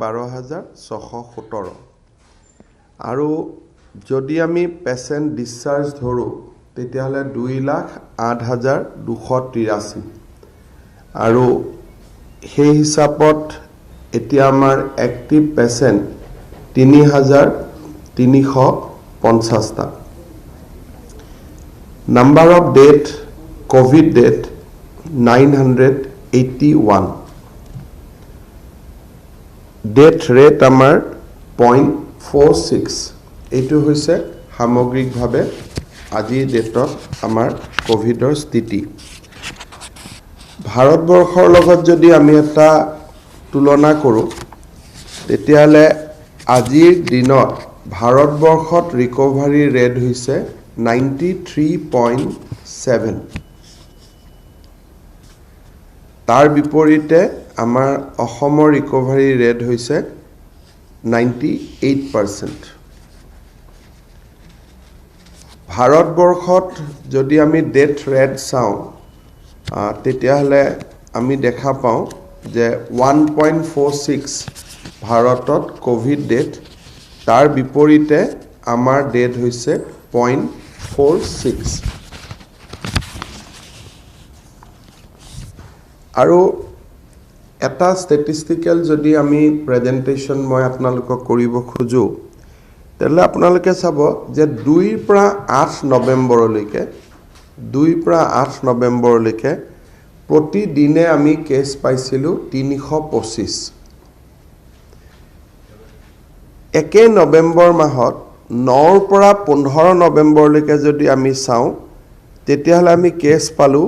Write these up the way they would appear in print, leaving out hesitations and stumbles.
12,617 আৰু যদি আমি পেশেন্ট ডিসচাৰ্জ ধৰো তেতিয়াহলে 2,08,283 আৰু সেই হিচাপত এতিয়া আমাৰ এক্টিভ পেশেন্ট 3,350 টা number of death covid death 981 death rate আমাৰ 0.46 এইটো হৈছে সামগ্ৰিকভাৱে আজি ডেটত আমাৰ কোভিডৰ স্থিতি ভাৰতবৰ্ষৰ লগত যদি আমি এটা তুলনা কৰো তেতিয়ালে আজিৰ দিনত ভাৰতবৰ্ষত ৰিকভাৰী ৰেট হৈছে 93.7 তাৰ বিপৰীতে আমাৰ অসমৰ ৰিকভাৰী ৰেট হৈছে 98%. ভাৰতবৰ্ষত যদি আমি ডেথ ৰেট চাওঁ তেতিয়াহলে আমি দেখা পাওঁ যে 1.46 ভাৰতত কোভিড ডেথ তাৰ বিপৰীতে আমাৰ ডেথ হৈছে 0.46 আৰু এটা ষ্টেটিষ্টিক্যাল যদি আমি প্ৰেজেন্টেশন মই আপোনালোকক কৰিব খুজো তেলে আপোনালোকে চাব যে 2 পৰা 8 নৱেম্বৰলৈকে প্ৰতিদিনে আমি কেছ পাইছিলো 325 একে নৱেম্বৰ মাহত 9 পৰা 15 নৱেম্বৰলৈকে যদি আমি চাওঁ তেতিয়াহলে আমি কেছ পালো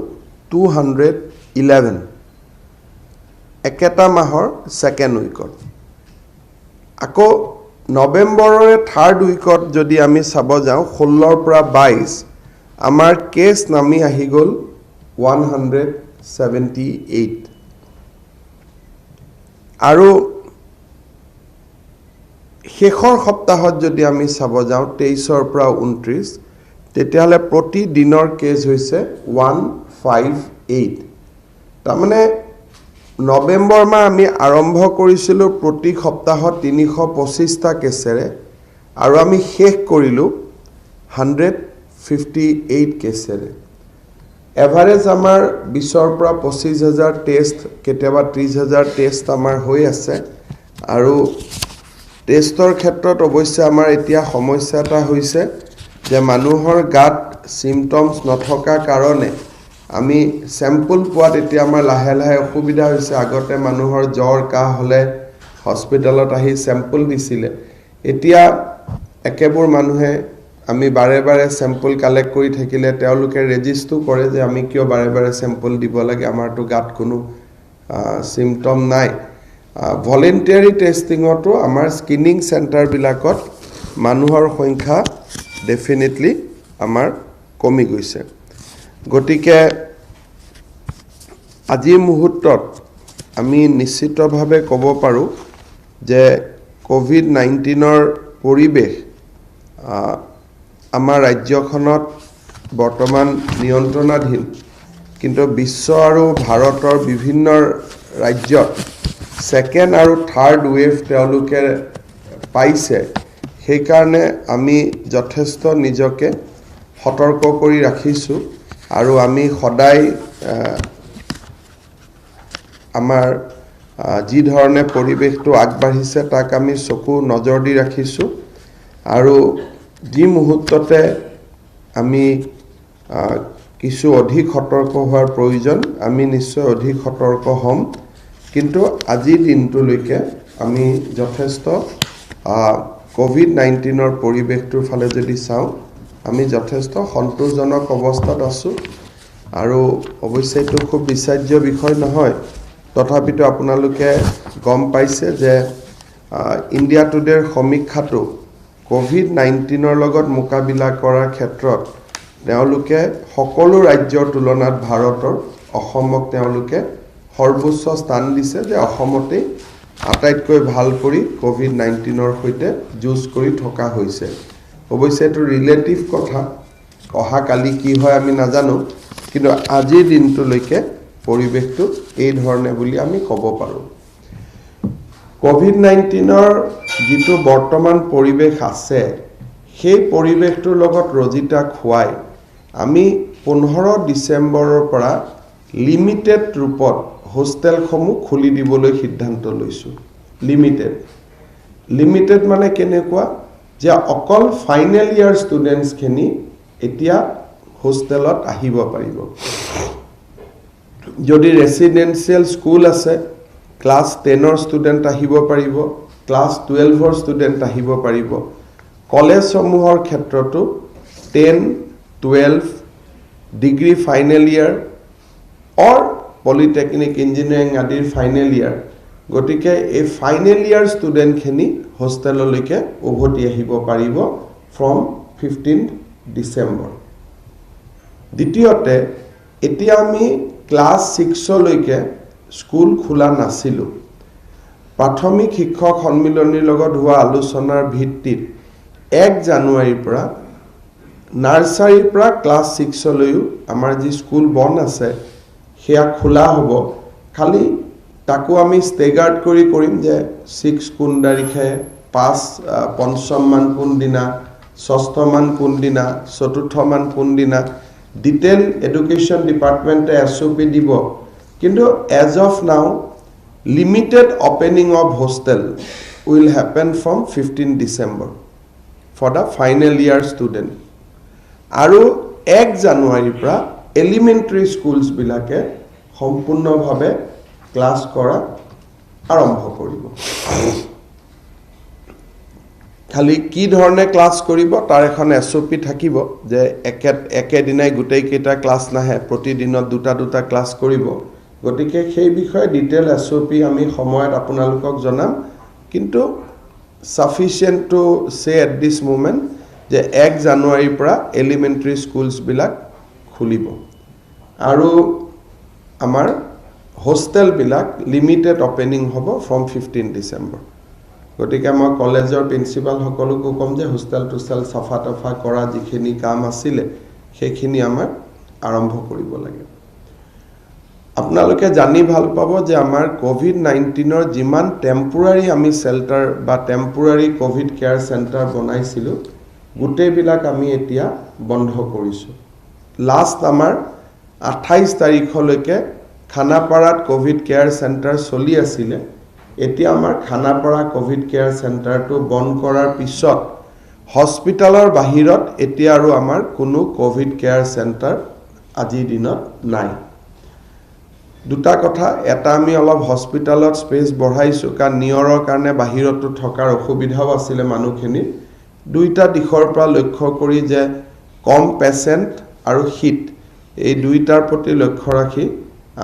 211 একেটা মাহৰ সেকেন্ড উইকত আকৌ নৱেম্বৰৰ থাৰ্ড উইকত যদি আমি চাব যাওঁ 16 পৰা 22 আমাৰ কেছ নামি আহি গল 178 আৰু শেষৰ সপ্তাহত যদি আমি চাব যাওঁ 23 পৰা 29 তেতিয়ালে প্ৰতি দিনৰ কেছ হৈছে 158 তাৰমানে নৱেম্বৰ মাহ আমি আৰম্ভ কৰিছিলো প্ৰতি সপ্তাহত 325 টা কেছেৰে আৰু আমি শেষ কৰিলো 158 কেছেৰে এভাৰেজ আমাৰ 20 পৰা 25,000 টেষ্ট কেতিয়াবা 30,000 টেষ্ট আমাৰ হৈ আছে আৰু টেষ্টৰ ক্ষেত্ৰত অৱশ্যে আমাৰ এতিয়া সমস্যা এটা হৈছে যে মানুহৰ গাত সিম্পটমস নথকা কাৰণে আমি স্যাম্পল পোৱাত এতিয়া আমাৰ লাহে লাহে অসুবিধা হৈছে আগতে মানুহৰ জ্বৰ কাহ হলে হস্পিটালত আহি স্যাম্পল দিছিলে এতিয়া একেবোৰ মানুহে আমি বাৰে বাৰে স্যাম্পল কালেক্ট কৰি থাকিলে তেওঁলোকে ৰেজিষ্টাৰ কৰে যে আমি কিয় বাৰে বাৰে স্যাম্পল দিব লাগে আমাৰটো গাত কোনো সিম্পটম নাই ভলেন্টাৰী টেষ্টিংটো আমাৰ স্ক্ৰিনিং সেন্টাৰ বিলাকত মানুহৰ সংখ্যা ডেফিনেটলি আমাৰ কমি গৈছে গটিকে আজি মুহূৰ্তত আমি নিশ্চিতভাৱে ক'ব পাৰো যে কোভিড-19ৰ পৰিবেশ আমাৰ ৰাজ্যখনত বৰ্তমান নিয়ন্ত্ৰণাধীন কিন্তু বিশ্ব আৰু ভাৰতৰ বিভিন্ন ৰাজ্যত সেকেন্ড আৰু থাৰ্ড ওয়েভ তেওঁলোকে পাইছে সেই কাৰণে আমি যথেষ্ট নিজকে সতৰ্ক কৰি ৰাখিছো আৰু আমি সদায় আমাৰ যি ধৰণে পৰিবেশটো আগবাঢ়িছে তাক আমি চকু নজৰ দি ৰাখিছো আৰু যি মুহূৰ্ততে আমি কিছু অধিক সতৰ্ক হোৱাৰ প্ৰয়োজন আমি নিশ্চয় অধিক সতৰ্ক হ'ম কিন্তু আজি দিনটোলৈকে আমি যথেষ্ট কোভিড-19ৰ পৰিবেশটোৰ ফালে যদি চাওঁ আমি যথেষ্ট সন্তোষজনক অৱস্থাত আছো আৰু অৱশ্যে এটো খুব বিচাৰ্য বিষয় নহয় তথাপিতো আপোনালোকে গম পাইছে যে ইণ্ডিয়া টুডেৰ সমীক্ষাটো কোভিড-19ৰ লগত মোকাবিলা কৰাৰ ক্ষেত্ৰত তেওঁলোকে সকলো ৰাজ্যৰ তুলনাত ভাৰতৰ অসমক তেওঁলোকে সৰ্বোচ্চ স্থান দিছে যে অসমতে আটাইতকৈ ভাল কৰি কোভিড-19ৰ সৈতে যুঁজ কৰি থকা হৈছে অৱশ্যে এটো ৰিলেটিভ কথা অহা কালি কি হয় আমি নাজানো কিন্তু আজিৰ দিনটোলৈকে পৰিবেশটো এই ধৰণে বুলি আমি ক'ব পাৰো কোভিড-19ৰ যিটো বৰ্তমান পৰিৱেশ আছে সেই পৰিৱেশটোৰ লগত ৰজিতা খুৱাই আমি 15 ডিসেম্বৰৰ পৰা লিমিটেড ৰূপত হোষ্টেলসমূহ খুলি দিবলৈ সিদ্ধান্ত লৈছো। লিমিটেড মানে কেনেকুৱা যে অকল ফাইনেল ইয়াৰ ষ্টুডেন্টছ খিনি এতিয়া হোষ্টেলত আহিব পাৰিব। যদি ৰেসিডেন্সিয়েল স্কুল আছে ক্লাস 10ৰ ষ্টুডেন্ট আহিব পাৰিব, ক্লাস 12ৰ ষ্টুডেন্ট আহিব পাৰিব। কলেজ সমূহৰ ক্ষেত্ৰতো 10, 12 ডিগ্ৰী ফাইনেল ইয়াৰ অৰ পলিটেকনিক ইঞ্জিনিয়াৰিং আদিৰ ফাইনেল ইয়াৰ, গতিকে এই ফাইনেল ইয়াৰ ষ্টুডেন্ট খিনি হোষ্টেললৈকে উভতি আহিব পাৰিব ফ্ৰম 15 ডিসেম্বৰ। দ্বিতীয়তে এতিয়া আমি ক্লাস 6 লৈকে স্কুল খোলা নাছিলো। প্ৰাথমিক শিক্ষক সন্মিলনীৰ লগত হোৱা আলোচনাৰ ভিত্তিত 1 জানুৱাৰীৰ পৰা নাৰ্সাৰীৰ পৰা ক্লাস 6 লৈও আমাৰ যি স্কুল বন আছে সেয়া খোলা হ'ব। খালি তাকো আমি ষ্টেগাৰ্ড কৰিম যে 6 কোন তাৰিখে, 5 মান কোন দিনা, 6 মান কোন দিনা, 4 মান কোন দিনা ডিটেইল এডুকেশ্যন ডিপাৰ্টমেণ্টে এছঅপি দিব। কিন্তু এজ অফ নাও limited opening of hostel will happen from 15 December for the final year student. আৰু 1 জানুৱাৰীৰ পৰা এলিমেণ্টাৰী স্কুলছ বিলাকে সম্পূৰ্ণভাৱে ক্লাস কৰা আৰম্ভ কৰিব। খালি কি ধৰণে ক্লাস কৰিব তাৰ এখন এছঅপি থাকিব যে একেদিনাই গোটেই কেইটা ক্লাস নাহে, প্ৰতিদিনত দুটা ক্লাস কৰিব। গতিকে সেই বিষয়ে ডিটেইল এছঅপি আমি সময়ত আপোনালোকক জনাম। কিন্তু sufficient to say at this moment যে 1 জানুৱাৰীৰ পৰা এলিমেণ্টাৰী স্কুলছ বিলাক খুলিব আৰু আমাৰ হোষ্টেল বিলাক লিমিটেড ওপেনিং হ'ব ফ্ৰম 15 ডিসেম্বৰ। গতিকে মই কলেজৰ প্ৰিন্সিপাল সকলকো কম যে হোষ্টেল সাফা তফা কৰা যিখিনি কাম আছিলে সেইখিনি আমাৰ আৰম্ভ কৰিব লাগে। আপোনালোকে জানি ভাল পাব যে আমাৰ কোভিড-19ৰ যিমান টেম্পোৰাৰী আমি শেল্টাৰ বা টেম্পোৰাৰী কোভিড কেয়াৰ সেন্টাৰ বনাইছিলো গোটেইবিলাক আমি এতিয়া বন্ধ কৰিছো। লাষ্ট আমাৰ 28 তাৰিখলৈকে খানাপাৰাত কোভিড কেয়াৰ সেন্টাৰ চলি আছিল। এতিয়া আমাৰ খানাপাৰা কোভিড কেয়াৰ সেন্টাৰটো বন্ধ কৰাৰ পিছত হস্পিটালৰ বাহিৰত এতিয়া আৰু আমাৰ কোনো কোভিড কেয়াৰ সেন্টাৰ আজিৰ দিনত নাই। দুটা কথা, এটা আমি অলপ হস্পিটালত স্পেস বঢ়াইছো কাৰণ নিয়ৰৰ কাৰণে বাহিৰতো থকাৰ অসুবিধাও আছিল মানুহখিনি। দুইটা দিশৰ পৰা লক্ষ্য কৰি যে কম পেশেন্ট আৰু হিট এই দুইটাৰ প্ৰতি লক্ষ্য ৰাখি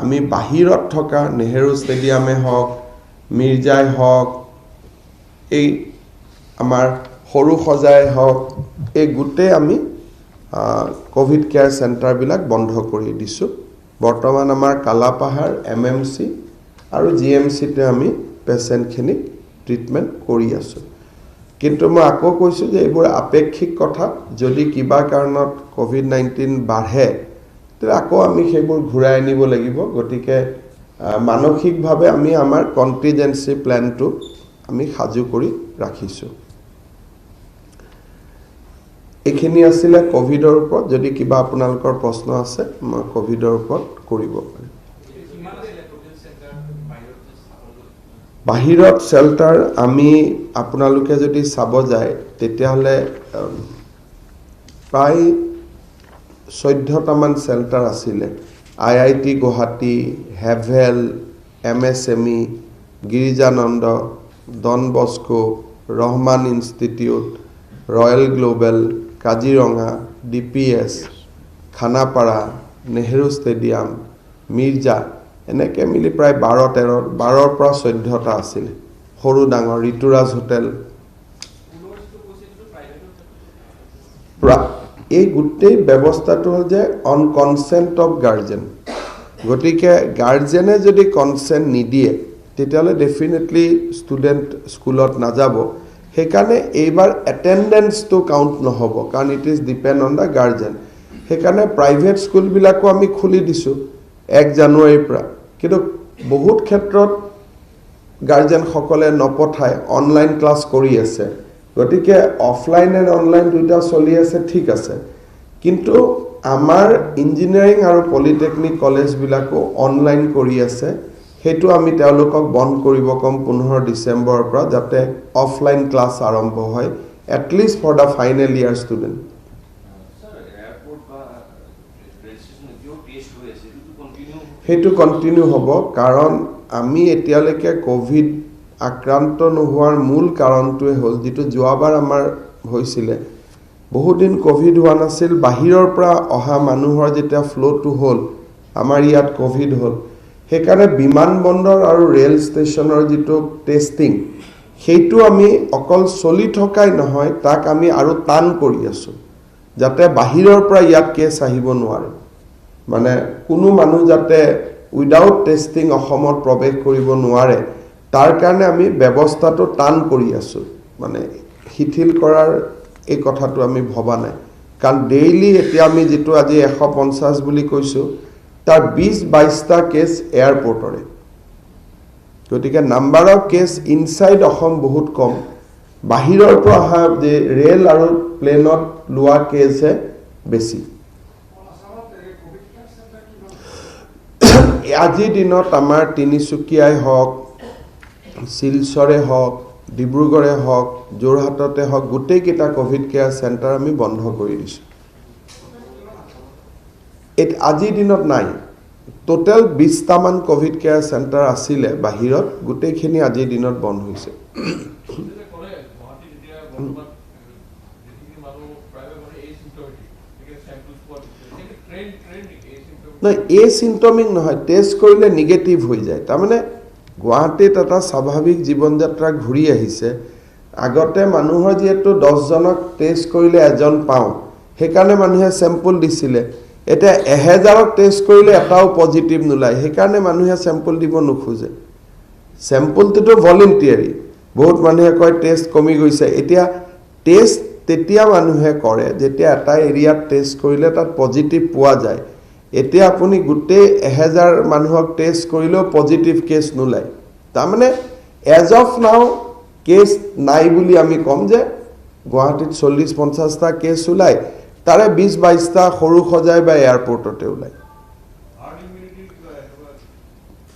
আমি বাহিৰত থকা নেহেৰু ষ্টেডিয়ামে হওক, মিৰ্জাই হওক, এই আমাৰ সৰু সজাই হওক, এই গোটেই আমি কোভিড কেয়াৰ সেন্টাৰবিলাক বন্ধ কৰি দিছো। বৰ্তমান আমাৰ কালাপাহাৰ, MMC আৰু GMCতে আমি পেশেন্টখিনিক ট্ৰিটমেন্ট কৰি আছো। কিন্তু মই আকৌ কৈছো যে এইবোৰ আপেক্ষিক কথা। যদি কিবা কাৰণত কোভিড-19 বাঢ়ে তে আকৌ আমি সেইবোৰ ঘূৰাই আনিব লাগিব। গতিকে মানসিকভাৱে আমি আমাৰ কন্টিজেন্সি প্ল্যানটো আমি সাজু কৰি ৰাখিছো। এইখিনি আছিলে কোভিডৰ ওপৰত। যদি কিবা আপোনালোকৰ প্ৰশ্ন আছে মই কোভিডৰ ওপৰত কৰিব পাৰিম। বাহিৰত শেল্টাৰ আমি আপোনালোকে যদি চাব যায় তেতিয়াহ'লে প্ৰায় 14টা মান শেল্টাৰ আছিলে। IIT Guwahati, Havells, MSME, Girijananda, Don Bosco, Rahman institute, royal global, Kaziranga, DPS, Khanapara, Nehru stadium, Mirza, এনেকৈ মিলি প্ৰায় 12ৰ পৰা 14টা আছিল। সৰু ডাঙৰ ঋতুৰাজ হোটেল, এই গোটেই ব্যৱস্থাটো হ'ল যে অন কনসেন্ট অফ গাৰ্জেন। গতিকে গাৰ্জেনে যদি কনসেন্ট নিদিয়ে তেতিয়াহ'লে ডেফিনেটলি ষ্টুডেণ্ট স্কুলত নাযাব। সেইকাৰণে এইবাৰ এটেণ্ডেন্সটো কাউণ্ট নহ'ব কাৰণ it is depend on the guardian. সেইকাৰণে প্ৰাইভেট স্কুলবিলাকো আমি খুলি দিছোঁ 1 জানুৱাৰীৰ পৰা। কিন্তু বহুত ক্ষেত্ৰত গাৰ্জেনসকলে নপঠায়, অনলাইন ক্লাছ কৰি আছে। গতিকে অফলাইন এণ্ড অনলাইন দুইটা চলি আছে, ঠিক আছে। কিন্তু আমাৰ ইঞ্জিনিয়াৰিং আৰু পলিটেকনিক কলেজবিলাকো অনলাইন কৰি আছে। সেইটো আমি তেওঁলোকক বন্ধ কৰিব ক'ম 15 ডিচেম্বৰৰ পৰা, যাতে অফলাইন ক্লাছ আৰম্ভ হয়, at least for the final year student. সেইটো কণ্টিনিউ হ'ব, কাৰণ আমি এতিয়ালৈকে ক'ভিড আক্ৰান্ত নোহোৱাৰ মূল কাৰণটোৱে হ'ল, যিটো যোৱাবাৰ আমাৰ হৈছিলে, বহুদিন ক'ভিড হোৱা নাছিল, বাহিৰৰ পৰা অহা মানুহৰ যেতিয়া ফ্ল'টো হ'ল, আমাৰ ইয়াত ক'ভিড হ'ল। সেইকাৰণে বিমানবন্দৰ আৰু ৰেল ষ্টেচনৰ যিটো টেষ্টিং, সেইটো আমি অকল চলি থকাই নহয়, তাক আমি আৰু টান কৰি আছোঁ, যাতে বাহিৰৰ পৰা ইয়াত কেছ আহিব নোৱাৰে। মানে কোনো মানুহ যাতে উইদাউট টেষ্টিং অসমত প্ৰৱেশ কৰিব নোৱাৰে, তাৰ কাৰণে আমি ব্যৱস্থাটো টান কৰি আছোঁ। মানে শিথিল কৰাৰ এই কথাটো আমি ভবা নাই, কাৰণ ডেইলি এতিয়া আমি যিটো আজি 150 বুলি কৈছোঁ, তাৰ 20-22টা কেছ এয়াৰপৰ্টৰে। গতিকে number of case inside Assam বহুত কম, বাহিৰৰ পৰা অহা যে ৰেল আৰু প্লেনত লোৱা কেছহে বেছি। আজিৰ দিনত আমাৰ তিনিচুকীয়াই হওক, শিলচৰে হওক, ডিব্ৰুগড়ে হওক, যোৰহাটতে হওক, গোটেইকেইটা ক'ভিড কেয়াৰ চেণ্টাৰ আমি বন্ধ কৰি দিছোঁ। আজিৰ দিনত নাই, টোটেল 20টামান ক'ভিড কেয়াৰ চেণ্টাৰ আছিলে বাহিৰত, গোটেইখিনি আজিৰ দিনত বন্ধ হৈছে। নহয়, এচিম্পটমিক নহয়, টেষ্ট কৰিলে নিগেটিভ হৈ যায়। তাৰমানে গুৱাহাটীত এটা স্বাভাৱিক জীৱন যাত্ৰা ঘূৰি আহিছে। আগতে মানুহৰ যিহেতু 10জনক টেষ্ট কৰিলে 1জন পাওঁ, সেইকাৰণে মানুহে চেম্পল দিছিলে। এতিয়া 1000ক টেষ্ট কৰিলে এটাও পজিটিভ নোলায়, সেইকাৰণে মানুহে চেম্পল দিব নোখোজে। চেম্পলটোতো ভলেণ্টিয়াৰী, বহুত মানুহে কয় টেষ্ট কমি গৈছে। এতিয়া টেষ্ট তেতিয়া মানুহে কৰে যেতিয়া এটা এৰিয়াত টেষ্ট কৰিলে তাত পজিটিভ পোৱা যায়। এতিয়া আপুনি গোটেই 1000 মানুহক টেষ্ট কৰিলেও পজিটিভ কেছ নোলায়। তাৰমানে এজ অফ নাও কেছ নাই বুলি আমি ক'ম যে গুৱাহাটীত 40-50টা কেছ ওলায়, তাৰে 20-22টা সৰু সজাই বা এয়াৰপৰ্টতে ওলায়।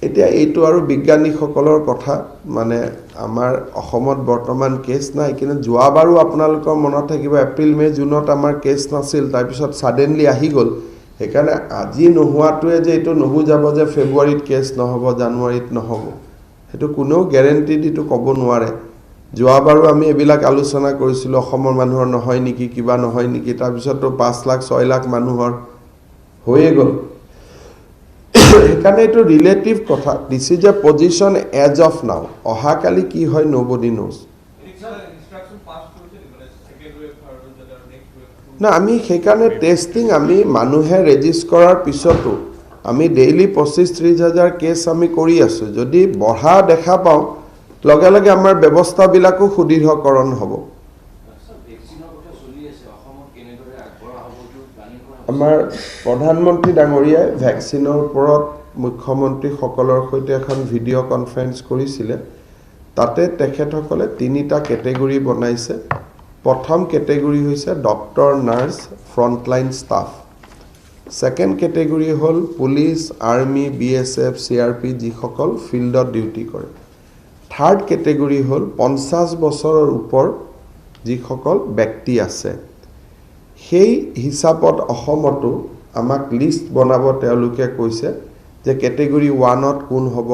এতিয়া এইটো আৰু বিজ্ঞানীসকলৰ কথা, মানে আমাৰ অসমত বৰ্তমান কেছ নাই, কিন্তু যোৱাবাৰো আপোনালোকৰ মনত থাকিব এপ্ৰিল, মে, জুনত আমাৰ কেছ নাছিল, তাৰপিছত ছাডেনলি আহি গ'ল। সেইকাৰণে আজি নোহোৱাটোৱে যে এইটো নুবুজাব যে ফেব্ৰুৱাৰীত কেছ নহ'ব, জানুৱাৰীত নহ'ব, সেইটো কোনেও গেৰেণ্টি দিটো ক'ব নোৱাৰে। যোৱাবাৰো আমি এইবিলাক আলোচনা কৰিছিলোঁ, অসমৰ মানুহৰ নহয় নেকি, কিবা নহয় নেকি, তাৰপিছততো 5 লাখ 6 লাখ মানুহৰ হৈয়ে গ'ল। সেইকাৰণে এইটো ৰিলেটিভ কথা, this is a position as of now. অহাকালি কি হয় নবডি নোজ। না, আমি সেইকাৰণে টেষ্টিং আমি মানুহে ৰেজিষ্টাৰ কৰাৰ পিছতো আমি ডেইলি 25-30 হাজাৰ কেছ আমি কৰি আছোঁ। যদি বঢ়া দেখা পাওঁ, লগে লগে আমাৰ ব্যৱস্থাবিলাকো সুদৃঢ়কৰণ হ'ব। আমাৰ প্ৰধানমন্ত্ৰী ডাঙৰীয়াই ভেকচিনৰ ওপৰত মুখ্যমন্ত্ৰীসকলৰ সৈতে এখন ভিডিঅ' কনফাৰেঞ্চ কৰিছিলে। তাতে তেখেতসকলে 3টা কেটেগৰী বনাইছে। প্ৰথম কেটেগৰী হৈছে doctor, nurse, frontline staff. Second category হ'ল পুলিচ, আৰ্মি, BSF, CRP, যিসকল ফিল্ডত ডিউটি কৰে। থাৰ্ড কেটেগৰী হ'ল 50 বছৰৰ ওপৰ যিসকল ব্যক্তি আছে। সেই হিচাপত অসমতো আমাক লিষ্ট বনাব তেওঁলোকে কৈছে যে কেটেগৰী 1ত কোন হ'ব,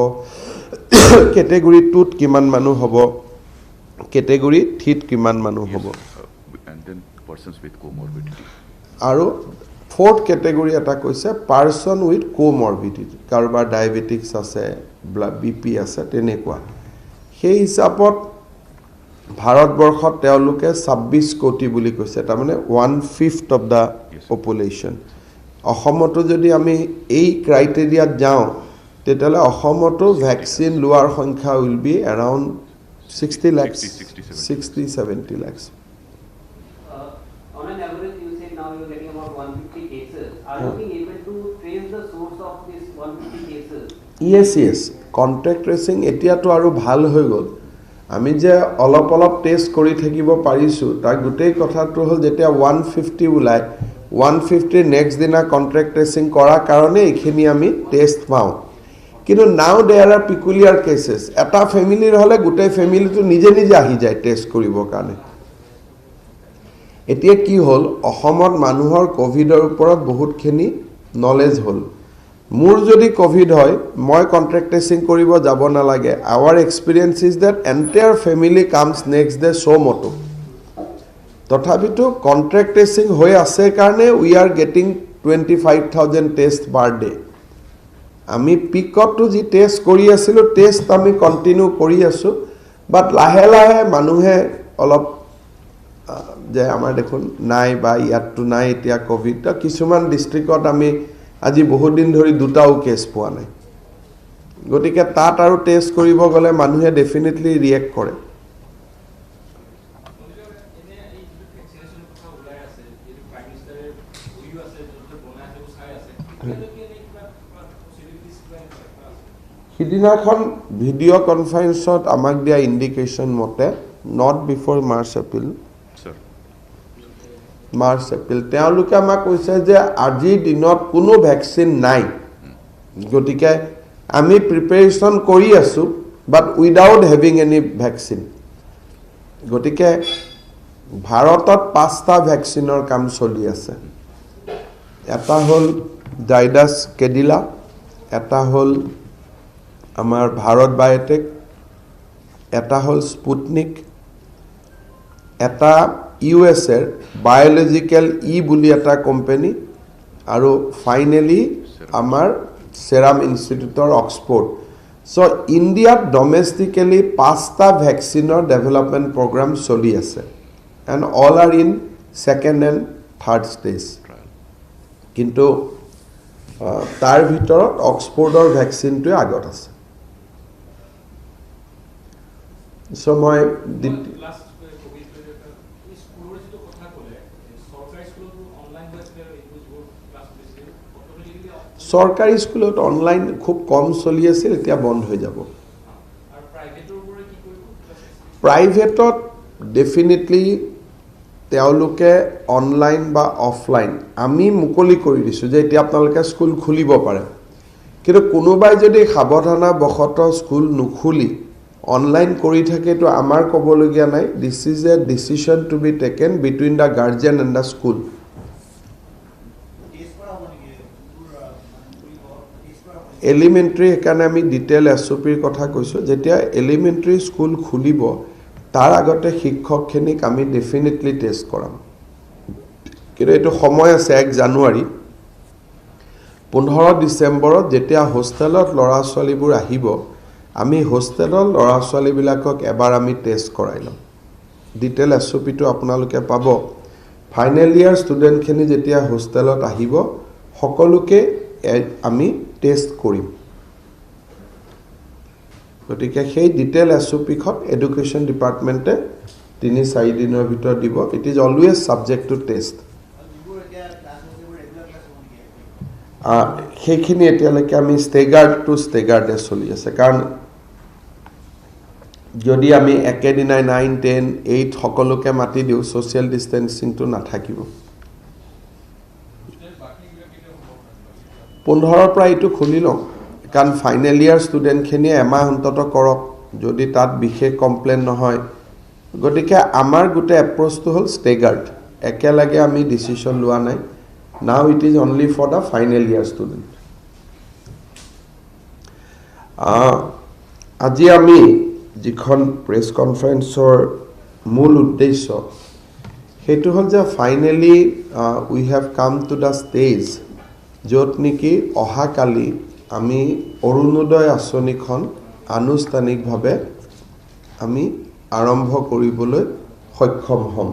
কেটেগৰী 2ত কিমান মানুহ হ'ব, কেটেগৰী 3ত কিমান মানুহ হ'ব, আৰু 4th কেটেগৰী এটা কৈছে পাৰ্চন উইথ কোমৰবিডিটি, কাৰোবাৰ ডায়েবেটিক্স আছে, BP আছে, তেনেকুৱা। সেই হিচাপত ভাৰতবৰ্ষত তেওঁলোকে 26 কোটি বুলি কৈছে, তাৰমানে 1/5 অফ দ্য পপুলেশ্যন। অসমতো যদি আমি এই ক্ৰাইটেৰিয়াত যাওঁ, তেতিয়াহ'লে অসমতো ভেকচিন লোৱাৰ সংখ্যা will be around 60 lakhs, 60-70 lakhs. On an average, you said now you're getting about 150 cases. Are you being able to trace the source of these 150 cases? Yes. Contact tracing এতিয়াতো আৰু ভাল হৈ গ'ল আমি যে অলপ অলপ টেষ্ট কৰি থাকিব পাৰিছো তাৰ গোটেই কথাটো হ'ল যেতিয়া 150 ওলাই 150 নেক্সট দিনা কন্ট্ৰেক্ট ট্ৰেচিং কৰাৰ কাৰণে এইখিনি আমি টেষ্ট পাওঁ কিন্তু নাও দেয়াৰ আৰ পিকুলিয়াৰ কেसेছ এটা ফেমিলিৰ হ'লে গোটেই ফেমিলিটো নিজে নিজে আহি যায় টেষ্ট কৰিবৰ কাৰণে এতিয়া কি হ'ল অসমত মানুহৰ কোভিডৰ ওপৰত বহুতখিনি নলেজ হ'ল মোৰ যদি কোভিড হয় মই কন্ট্ৰেক্ট ট্ৰেচিং কৰিব যাব নালাগে our experience is that entire family comes next day so মটো তথাপিতো কন্ট্ৰেক্ট ট্ৰেচিং হৈ আছে কাৰণে we are getting 25000 test per day আমি পিকতো যি টেষ্ট কৰি আছিলো টেষ্ট আমি কন্টিনিউ কৰি আছো বাট লাহে লাহে মানুহে অলপ যে আমাৰ দেখোন নাই বা ইয়াতটো নাই এতিয়া কোভিড কিছুমান ডিস্ট্ৰিক্টত আমি আজি বহুত দিন ধৰি দুটাও কেছ পোৱা নাই গতিকে তাত আৰু টেষ্ট কৰিব গলে মানুহে ডেফিনেটলি ৰিয়েক্ট কৰে সিদিনাখন ভিডিঅ' কনফাৰেন্সত আমাক দিয়া ইণ্ডিকেশ্যন মতে নট বিফৰ মাৰ্চ এপ্ৰিল তেওঁলোকে আমাক কৈছে যে আজিৰ দিনত কোনো ভেকচিন নাই গতিকে আমি প্ৰিপাৰেশ্যন কৰি আছো বাট উইদাউট হেভিং এনি ভেকচিন গতিকে ভাৰতত 5টা ভেকচিনৰ কাম চলি আছে এটা হ'ল জাইডাছ কেডিলা এটা হ'ল আমাৰ ভাৰত বায়োটেক এটা হ'ল স্পুটনিক এটা ইউএছএৰ বায়োলজিক্যাল বুলি এটা কোম্পানী আৰু ফাইনালি আমাৰ সেৰাম ইনষ্টিটিউটৰ অক্সফোৰ্ড সো ইণ্ডিয়াত ডমেষ্টিকেলি 5টা ভেকচিনৰ ডেভেলপমেণ্ট প্ৰগ্ৰাম চলি আছে and all are in second and third stage কিন্তু তাৰ ভিতৰত অক্সফোৰ্ডৰ ভেকচিনটোৱে আগত আছে সো মই সরকারি স্কুলত অনলাইন খুব কম চলি আছিল এতিয়া বন্ধ হৈ যাব প্রাইভেটত ডেফিনেটলি তেওঁলোকে অনলাইন বা অফলাইন আমি মুকলি কৰি দিছো যে এতিয়া আপোনালোকে স্কুল খুলিব পাৰে কিন্তু কোনোবাই যদি সাৱধানা বখত স্কুল নুখুলি অনলাইন কৰি থাকে তো আমাৰ ক'বলগীয়া নাই this is a decision to be taken between the guardian and the school elementary এখানে আমি ডিটেইল এসওপিৰ কথা কৈছো যেতিয়া এলিমেন্টাৰি স্কুল খুলিব তাৰ আগতে শিক্ষকখিনিক আমি ডেফিনেটলি টেষ্ট কৰাম কিন্তু এটো সময় আছে 1 জানুৱাৰী 15 ডিসেম্বৰত যেতিয়া হোস্টেলত লৰা ছোৱালীবোৰ আহিব আমি হোস্টেলৰ লৰা ছোৱালীবিলাকক এবাৰ আমি টেষ্ট কৰাই লম ডিটেইল এসওপিটো আপোনালোকে পাব ফাইনাল ইয়াৰ ষ্টুডেন্টখিনি যেতিয়া হোস্টেলত আহিব সকলোকে আমি টেষ্ট কৰিম গতিকে সেই ডিটেইল এসওপিখন এডুকেশ্যন ডিপাৰ্টমেন্টে 3-4 দিনৰ ভিতৰত দিব it is always subject to test সেইখিনি এতিয়ালৈকে আমি ষ্টেগাৰ্ড টু ষ্টেগাৰ্ডে চলি আছে কাৰণ যদি আমি একেদিনাই 9, 10, 8 সকলোকে মাতি দিও সোশ্যাল ডিস্টেন্সিংটো নাথাকিব 15 পৰা এটো খুলি লওঁ কাৰণ ফাইনাল ইয়াৰ ষ্টুডেন্টখিনি এমাহ অন্তত কৰক যদি তাত বিশেষ কমপ্লেইন নহয় গতিকে আমাৰ গুটে এপ্ৰোচটো হ'ল ষ্টেগাৰ্ড একেলগে আমি ডিসিশন লোৱা নাই now it is only for the final year student আজি আমি যিখন প্ৰেছ কনফাৰেন্সৰ মূল উদ্দেশ্য হেতু হ'ল যে finally we have come to the stage য'ত নেকি অহাকালি আমি অৰুণোদয় আঁচনিখন আনুষ্ঠানিকভাৱে আমি আৰম্ভ কৰিবলৈ সক্ষম হ'ম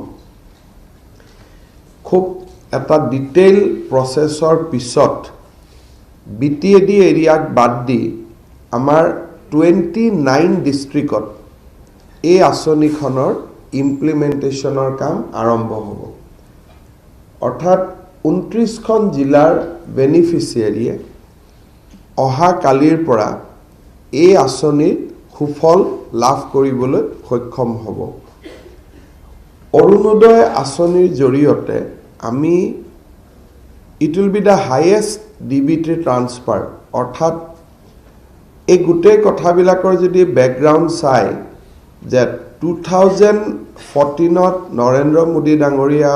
খুব এটা ডিটেইল প্ৰসেছৰ পিছত বিটিএডি এৰিয়াক বাদ দি আমাৰ 29 ডিস্ট্ৰিক্টত এই আঁচনিখনৰ ইমপ্লিমেন্টেশনৰ কাম আৰম্ভ হ'ব অৰ্থাৎ 29খন জিলাৰ বেনিফিচিয়াৰীয়ে অহা কালিৰ পৰা এই আঁচনিৰ সুফল লাভ কৰিবলৈ সক্ষম হ'ব অৰুণোদয় আঁচনিৰ জৰিয়তে আমি it will be the highest DBT transfer অৰ্থাৎ এই গোটেই কথাবিলাকৰ যদি বেকগ্ৰাউণ্ড চাই যে 2014ত নৰেন্দ্ৰ মোদী ডাঙৰীয়া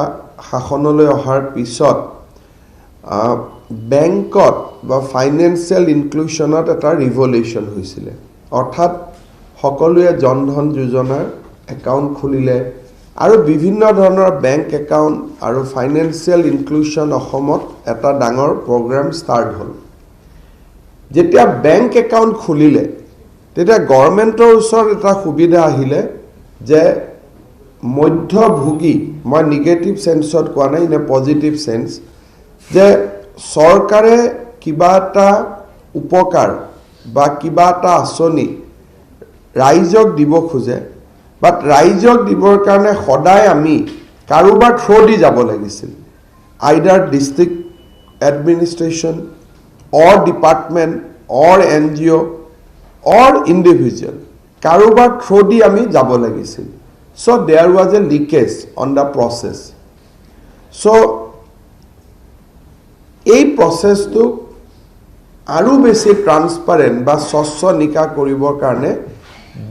শাসনলৈ অহাৰ পিছত বেংকত বা ফাইনেন্সিয়েল ইনক্লুশনত এটা ৰিভলিউচন হৈছিলে অৰ্থাৎ সকলোৱে জনধন যোজনাৰ একাউণ্ট খুলিলে আৰু বিভিন্ন ধৰণৰ বেংক একাউণ্ট আৰু ফাইনেন্সিয়েল ইনক্লুশন অসমত এটা ডাঙৰ প্ৰগ্ৰাম ষ্টাৰ্ট হ'ল যেতিয়া বেংক একাউণ্ট খুলিলে তেতিয়া গভৰ্ণমেণ্টৰ ওচৰত এটা সুবিধা আহিলে যে মধ্যভোগী মই নিগেটিভ সেন্সত কোৱা নাই নে পজিটিভ সেন্স যে চৰকাৰে কিবা এটা উপকাৰ বা কিবা এটা আঁচনি ৰাইজক দিব খোজে বাট ৰাইজক দিবৰ কাৰণে সদায় আমি কাৰোবাৰ থ্ৰু দি যাব লাগিছিল আইদাৰ ডিষ্ট্ৰিক্ট এডমিনিষ্ট্ৰেশ্যন অৰ ডিপাৰ্টমেণ্ট অৰ NGO অৰ ইণ্ডিভিজুৱেল কাৰোবাৰ থ্ৰু দি আমি যাব লাগিছিল so there was a leakage on the process so এই প্ৰসেসটো আৰু বেছি ট্ৰান্সপাৰেন্ট বা স্বচ্ছ নিকা কৰিবৰ কাৰণে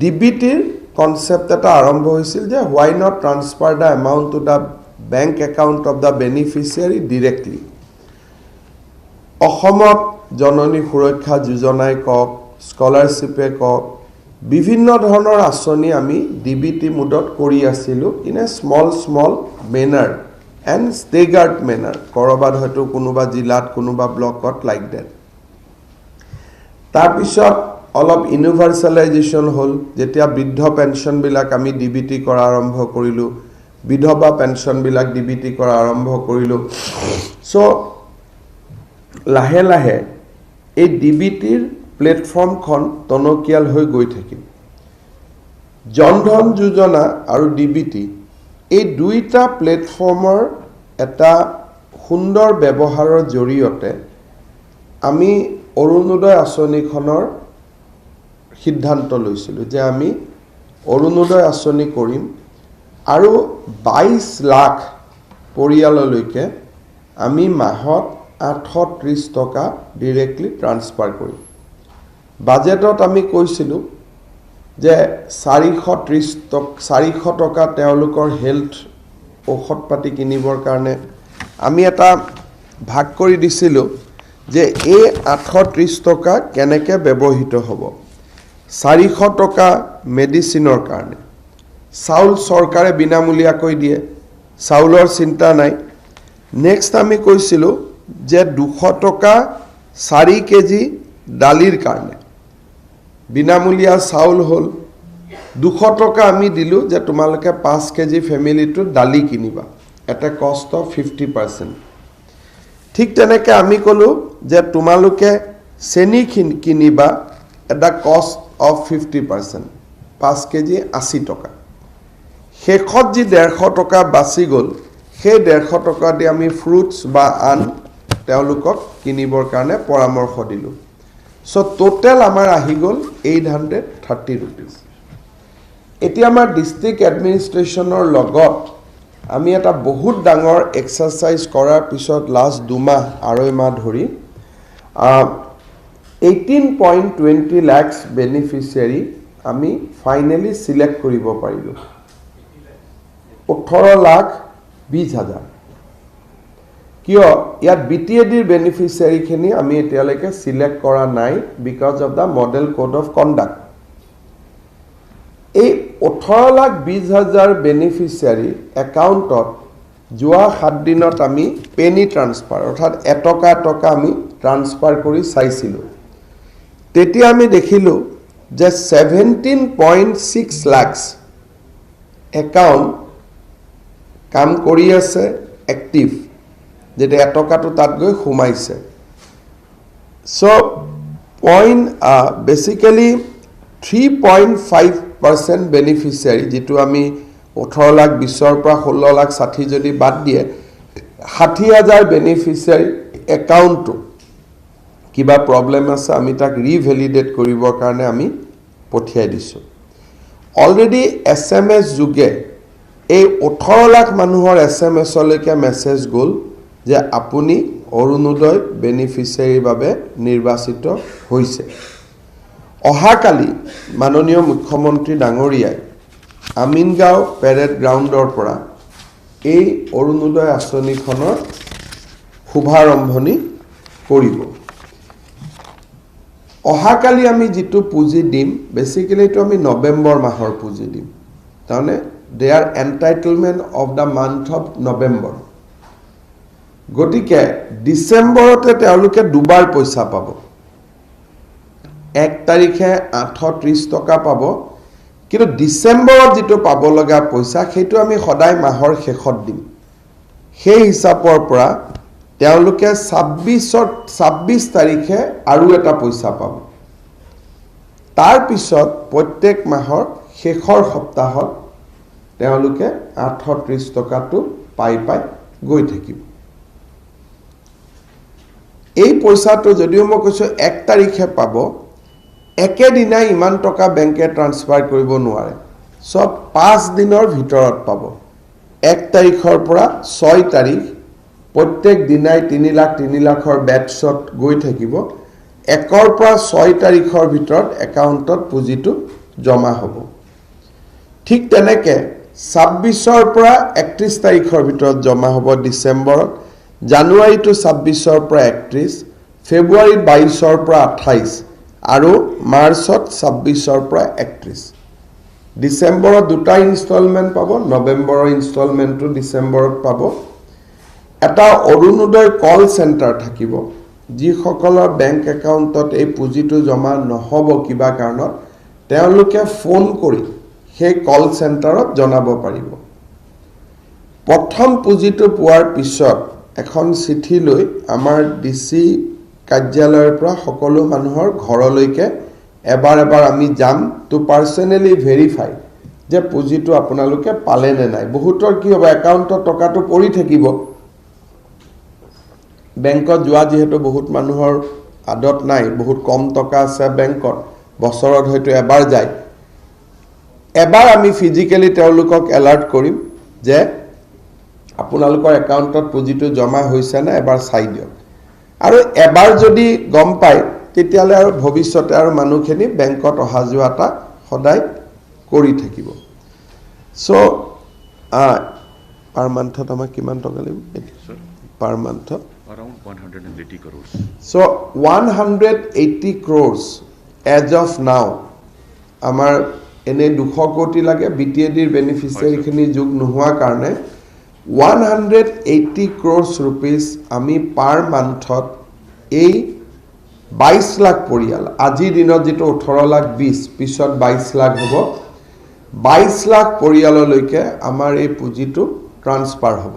ডিবিটিৰ কনসেপ্ট এটা আৰম্ভ হৈছিল যে why not transfer the amount to the bank account of the beneficiary directly অসমত জননী সুৰক্ষা যোজনাই কক স্কলাৰশিপে কক বিভিন্ন ধৰণৰ আঁচনি আমি ডিবিটি মুডত কৰি আছিলো in a small manner and staggered manner কৰবাত হয়তো কোনোবা জিলাত কোনোবা ব্লকত লাইক ডেট তাৰপিছত অলপ ইউনিভাৰ্সালাইজেশ্যন হ'ল যেতিয়া বৃদ্ধ পেনশনবিলাক আমি ডিবিটি কৰা আৰম্ভ কৰিলো বিধৱা পেনশনবিলাক ডিবিটি কৰা আৰম্ভ কৰিলো সো লাহে লাহে এই ডিবিটিৰ প্লেটফৰ্মখন টনকিয়াল হৈ গৈ থাকিল জনধন যোজনা আৰু ডিবিটি এই দুইটা প্লেটফৰ্মৰ এটা সুন্দৰ ব্যৱহাৰৰ জৰিয়তে আমি অৰুণোদয় আঁচনিখনৰ সিদ্ধান্ত লৈছিলো যে আমি অৰুণোদয় আঁচনি কৰিম আৰু 22 লাখ পৰিয়াললৈকে আমি মাহত 830 টকা ডাইৰেক্টলি ট্ৰান্সফাৰ কৰিম বাজেটত আমি কৈছিলো যে 430 টকা তেওঁলোকৰ হেলথ ঔষধ পাতি কিনিবৰ কাৰণে আমি এটা ভাগ কৰি দিছিলো যে এই 830 টকা কেনেকৈ ব্যৱহৃত হ'ব 400 টকা মেডিচিনৰ কাৰণে চাউল চৰকাৰে বিনামূলীয়াকৈ দিয়ে চাউলৰ চিন্তা নাই নেক্সট আমি কৈছিলো যে 200 টকা 4 কেজি ডালিৰ কাৰণে বিনামূলীয়া চাউল হ'ল 200 টকা আমি দিলো যে তোমালোকে 5 কেজি ফ্যামিলিটো ডালি কিনিবা এটা কষ্ট অফ 50% ঠিক তেনেকৈ আমি কলো যে তোমালোকে চেনি কিনিবা এটা কষ্ট অফ 50% 5 কেজি 80 টকা শেষত যি 150 টকা বাছি গল সেই 150 টকা দি আমি ফ্ৰুটস বা আন তেওঁলোকক কিনিবৰ কাৰণে পৰামৰ্শ দিলো সো টোটাল আমাৰ আহি গল 830 rupees এতিয়া আমাৰ ডিস্ট্ৰিক্ট এডমিনিষ্ট্ৰেশ্যনৰ লগত আমি এটা বহুত ডাঙৰ এক্সাৰসাইজ কৰাৰ পিছত লাষ্ট 2 মাহ আঢ়ৈ মাহ ধৰি 18.20 lakhs বেনিফিচিয়াৰি আমি ফাইনালি সিলেক্ট কৰিব পাৰিলো 18,20,000 কিয় ইয়াত বিটিএডিৰ বেনিফিচিয়াৰিখিনি আমি এতিয়ালৈকে সিলেক্ট কৰা নাই because of the model code of conduct এই 18,20,000 বেনিফিচিয়াৰি একাউণ্টত যোৱা 7 দিনত আমি পেনি ট্ৰান্সফাৰ অৰ্থাৎ এটকা আমি ট্ৰান্সফাৰ কৰি চাইছিলো তেতিয়া আমি দেখিলো যে 17.6 lakhs একাউণ্ট কাম কৰি আছে এক্টিভ যেটা এটকাটো তাত গৈ ঘুমাইছে সো বেসিক্যালি 3.5% বেনিফিচিয়ারি যেটো আমি 18,20,000 পৰা 16,60,000 যদি বাদ দিয়ে 60,000 বেনিফিচিয়াৰি একাউণ্ট কিবা প্ৰব্লেম আছে আমি তাক ৰিভেলিডেট কৰিবৰ কাৰণে আমি পঠিয়াই দিছোঁ অলৰেডি SMS যোগে এই 18 লাখ মানুহৰ SMS লৈকে মেছেজ গ'ল যে আপুনি অৰুণোদয় বেনিফিচিয়াৰীৰ বাবে নিৰ্বাচিত হৈছে অহাকালি মাননীয় মুখ্যমন্ত্ৰী ডাঙৰীয়াই আমিনগাঁও পেৰেড গ্ৰাউণ্ডৰ পৰা এই অৰুণোদয় আঁচনিখনৰ শুভাৰম্ভণি কৰিব অহাকালি আমি যেটো পুঁজি দিম বেসিক্যালি এটো আমি নৱেম্বৰ মাহৰ পুঁজি দিম তাৰমানে they are entitlement of the month of November গটিকে ডিসেম্বৰতে তেওঁলোকে দুবাৰ পইচা পাব 1 তাৰিখে 830 টকা পাব কিন্তু ডিসেম্বৰত যেটো পাব লগা পইচা সেইটো আমি সদায় মাহৰ শেষত দিম সেই হিচাপৰ পৰা তেওঁলোকে 26 তাৰিখে আৰু এটা পইচা পাব তাৰ পিছত প্ৰত্যেক মাহৰ শেষৰ সপ্তাহত তেওঁলোকে 830 টকাটো পাই গৈ থাকিব এই পইচাটো যদিও মই কৈছো 1 তাৰিখে পাব একেদিনাই ইমান টকা বেংকে ট্ৰান্সফাৰ কৰিব নোৱাৰে সব 5 দিনৰ ভিতৰত পাব 1 তাৰিখৰ পৰা 6 তাৰিখ প্ৰত্যেক দিনাই 3 লাখৰ বেটছত গৈ থাকিব 1ৰ পৰা 6 তাৰিখৰ ভিতৰত একাউণ্টত পুঁজিটো জমা হ'ব ঠিক তেনেকে 26ৰ পৰা 31 তাৰিখৰ ভিতৰত জমা হ'ব ডিসেম্বৰত জানুৱাৰী টু 26ৰ পৰা 31 ফেব্ৰুৱাৰী 22ৰ পৰা 28 আৰু মাৰ্চত 26ৰ পৰা 31 ডিসেম্বৰত দুটা ইনষ্টলমেন্ট পাব নৱেম্বৰৰ ইনষ্টলমেন্টটো ডিসেম্বৰত পাব এটা অৰুণোদয় কল সেন্টাৰ থাকিব যিসকলৰ বেংক একাউণ্টত এই পুঁজিটো জমা নহব কিবা কাৰণত তেওঁলোকে ফোন কৰি সেই কল সেন্টাৰত জনাব পাৰিব প্ৰথম পুঁজিটো পোৱাৰ পিছত এখন চিঠি লৈ আমাৰ ডিসি কাৰ্যালয়ৰ পৰা সকলো মানুহৰ ঘৰলৈকে এবাৰ আমি যাম টু পাৰ্সোনালি ভেৰিফাই যে পুঁজিটো আপোনালোকে পালে নে নাই বহুতৰ কি হ'ব একাউণ্টত টকাটো পৰি থাকিব বেংকত যোৱা যেহেতু বহুত মানুহৰ আদত নাই বহুত কম টকা আছে বেংকত বছৰত হয়তো এবাৰ যায় এবাৰ আমি ফিজিক্যালি তেওঁলোকক এলাৰ্ট কৰিম যে আপোনালোকৰ একাউণ্টত পুঁজিটো জমা হৈছে না এবাৰ চাই দিয়ক আৰু এবাৰ যদি গম পায় তেতিয়ালে আৰু ভৱিষ্যতে আৰু মানুহখিনি বেংকত অহা যোৱাটা সদায় কৰি থাকিব সো পাৰ মান্থত আমাক কিমান টকা লাগিব পাৰ মান্থত around 180 crores. So 180 crores as of now আমাৰ এনে 200 কোটি লাগে বিটিএডিৰ বেনিফিচিয়াৰী খিনি যোগ নোহোৱা কাৰণে 180 crores rupees আমি পাৰ মান্থত এই 22 লাখ পৰিয়াল আজি দিনত যেটো 18 লাখ 20 পিছত 22 লাখ হ'ব 22 লাখ পৰিয়াললৈকে আমাৰ এই পুঁজিটো ট্ৰান্সফাৰ হ'ব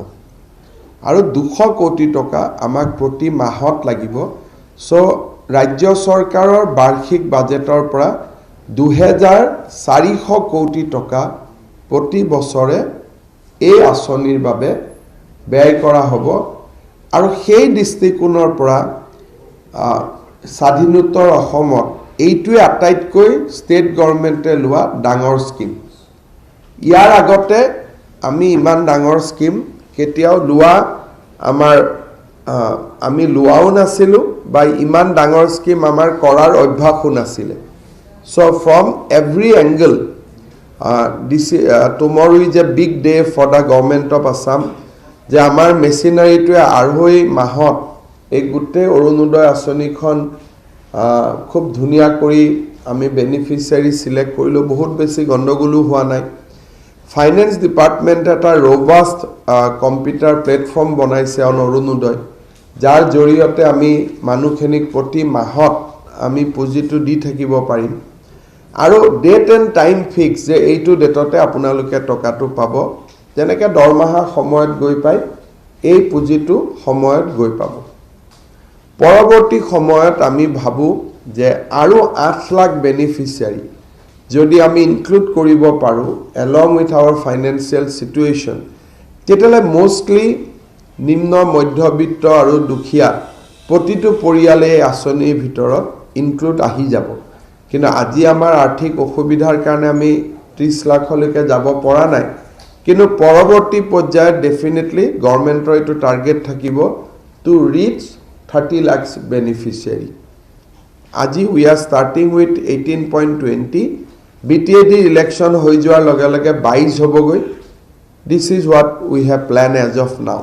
আৰু 200 কোটি টকা আমাক প্ৰতি মাহত লাগিব সো ৰাজ্য চৰকাৰৰ বাৰ্ষিক বাজেটৰ পৰা 2400 কোটি টকা প্ৰতি বছৰে এই আঁচনিৰ বাবে ব্যয় কৰা হ'ব আৰু সেই দৃষ্টিকোণৰ পৰা স্বাধীনোত্তৰ অসমত এইটোৱে আটাইতকৈ ষ্টেট গভৰ্ণমেণ্টে লোৱা ডাঙৰ স্কিম ইয়াৰ আগতে আমি ইমান ডাঙৰ স্কিম কেতিয়াও লোৱা আমাৰ আমি লোৱাও নাছিলো বা ইমান ডাঙৰ স্কিম আমাৰ কৰাৰ অভ্যাসও নাছিলে so from every angle tomorrow is a big day for the government of Assam যে আমাৰ মেচিনাৰীটোৱে আঢ়ৈ মাহত এই গুটে অৰুণোদয় আঁচনিখন খুব ধুনিয়া কৰি আমি বেনিফিচিয়াৰী সিলেক্ট কৰিলো বহুত বেছি গণ্ডগোলো হোৱা নাই ফাইনেন্স ডিপাৰ্টমেন্ট এটা ৰবাস্ট কম্পিউটাৰ প্লেটফৰ্ম বনাইছে অৰুণোদয় যাৰ জৰিয়তে আমি মানুহখিনিক প্ৰতি মাহত আমি পুঁজিটো দি থাকিব পাৰিম আৰু ডেট এণ্ড টাইম ফিক্স যে এইটো ডেটতে আপোনালোকে টকাটো পাব যেনেকে দৰমাহা সময়ত গৈ পায় এই পুঁজিটো সময়ত গৈ পাব পৰৱৰ্তী সময়ত আমি ভাবো যে আৰু 8 লাখ বেনিফিচিয়াৰী যদি আমি ইনক্লুড কৰিব পাৰো along with our financial situation তেতিয়ালে মোস্টলি নিম্ন মধ্যবিত্ত আৰু দুখীয়া প্ৰতিটো পৰিয়ালে আঁচনিৰ ভিতৰত ইনক্লুড আহি যাব কিন্তু আজি আমাৰ আৰ্থিক অসুবিধাৰ কাৰণে আমি 30 লাখলৈকে যাব পৰা নাই কিন্তু পৰৱৰ্তী পৰ্যায়ত ডেফিনেটলি গভৰ্নমেণ্টৰ এইটো টাৰ্গেট থাকিব টু ৰিচ 30 lakhs বেনিফিচিয়াৰী আজি we are starting with 18.20 BTAD election হৈ যোৱাৰ লগে লগে 22 হ'বগৈ this is what we have plan as of now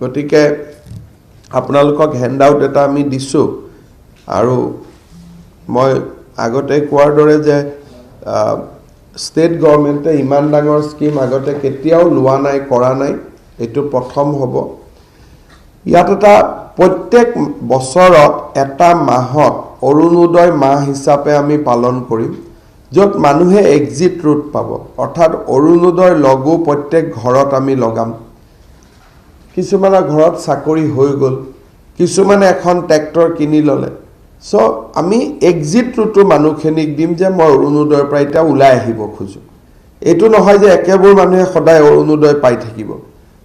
গতিকে আপোনালোকক হেণ্ড আউট এটা আমি দিছোঁ আৰু মই আগতে কোৱাৰ দৰে যে ষ্টেট গভৰ্নমেণ্টে ইমান ডাঙৰ স্কিম আগতে কেতিয়াও লোৱা নাই কৰা নাই এইটো প্ৰথম হ'ব ইয়াত এটা প্ৰত্যেক বছৰত এটা মাহত অৰুণোদয় মাহ হিচাপে আমি পালন কৰিম য'ত মানুহে এক্সিট ৰুট পাব অৰ্থাৎ অৰুণোদয় লগো প্ৰত্যেক ঘৰত আমি লগাম কিছুমানৰ ঘৰত চাকৰি হৈ গ'ল কিছুমানে এখন ট্ৰেক্টৰ কিনি ল'লে সো আমি এক্সিট ৰুটো মানুহখিনিক দিম যে মই অৰুণোদয়ৰ পৰা এতিয়া ওলাই আহিব খোজো এইটো নহয় যে একেবোৰ মানুহে সদায় অৰুণোদয় পাই থাকিব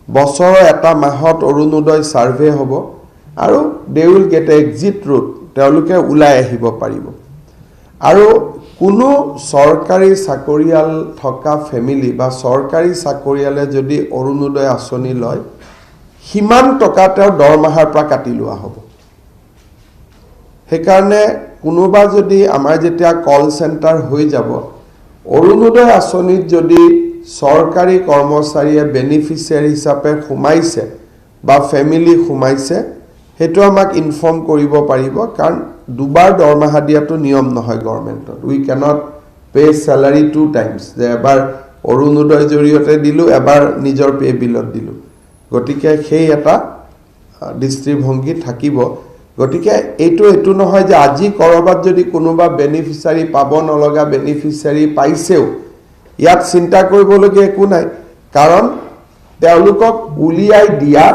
বছৰৰ এটা মাহত অৰুণোদয় সাৰ্ভে হ'ব আৰু they will get exit root তেওঁলোকে ওলাই আহিব পাৰিব আৰু কোনো চৰকাৰী চাকৰিয়াল থকা ফেমিলি বা চৰকাৰী চাকৰিয়ালে যদি অৰুণোদয় আঁচনি লয় সিমান টকা তেওঁ দৰমহাৰ পৰা কাটি লোৱা হ'ব সেইকাৰণে কোনোবা যদি আমাৰ যেতিয়া কল চেণ্টাৰ হৈ যাব অৰুণোদয় আঁচনিত যদি চৰকাৰী কৰ্মচাৰীয়ে বেনিফিচিয়াৰী হিচাপে সোমাইছে বা ফেমিলি সোমাইছে সেইটো আমাক ইনফৰ্ম কৰিব পাৰিব কাৰণ দুবাৰ দৰমহা দিয়াটো নিয়ম নহয় গভৰ্নমেণ্টত উই কেনট পে চেলাৰী 2 টাইমছ যে এবাৰ অৰুণোদয় জৰিয়তে দিলোঁ এবাৰ নিজৰ পে বিলত দিলোঁ গতিকে সেই এটা দৃষ্টিভংগী থাকিব গতিকে এইটো নহয় যে আজি কৰবাত যদি কোনোবা বেনিফিচিয়াৰী পাব নলগা বেনিফিচিয়াৰী পাইছেও ইয়াত চিন্তা কৰিবলগীয়া একো নাই কাৰণ তেওঁলোকক উলিয়াই দিয়া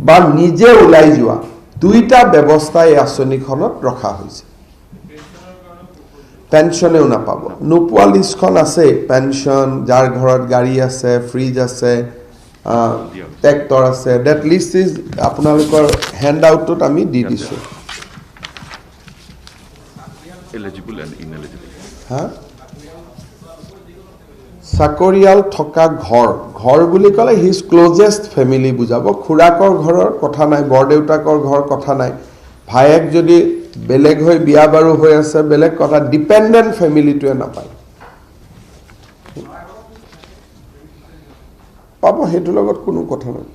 বা নিজে ওলাই যোৱা দুইটা ব্যৱস্থা এই আঁচনিখনত ৰখা হৈছে পেনশ্যনেও নাপাব নোপোৱা লিষ্টখন আছে পেনশ্যন যাৰ ঘৰত গাড়ী আছে ফ্ৰিজ আছে ট্ৰেক্টৰ আছে ডেট লিষ্ট ইজ আপোনালোকৰ হেণ্ড আউটটোত আমি দি দিছোঁ Eligible and ineligible. হা চাকৰিয়াল থকা ঘৰ বুলি ক'লে হিজ ক্লোজেষ্ট ফেমিলি বুজাব খুৰাকৰ ঘৰৰ কথা নাই বৰদেউতাকৰ ঘৰ কথা নাই ভায়েক যদি বেলেগ হৈ বিয়া বাৰু হৈ আছে বেলেগ কথা ডিপেণ্ডেণ্ট ফেমিলিটোৱে নাপায় পাব সেইটোৰ লগত কোনো কথা নাই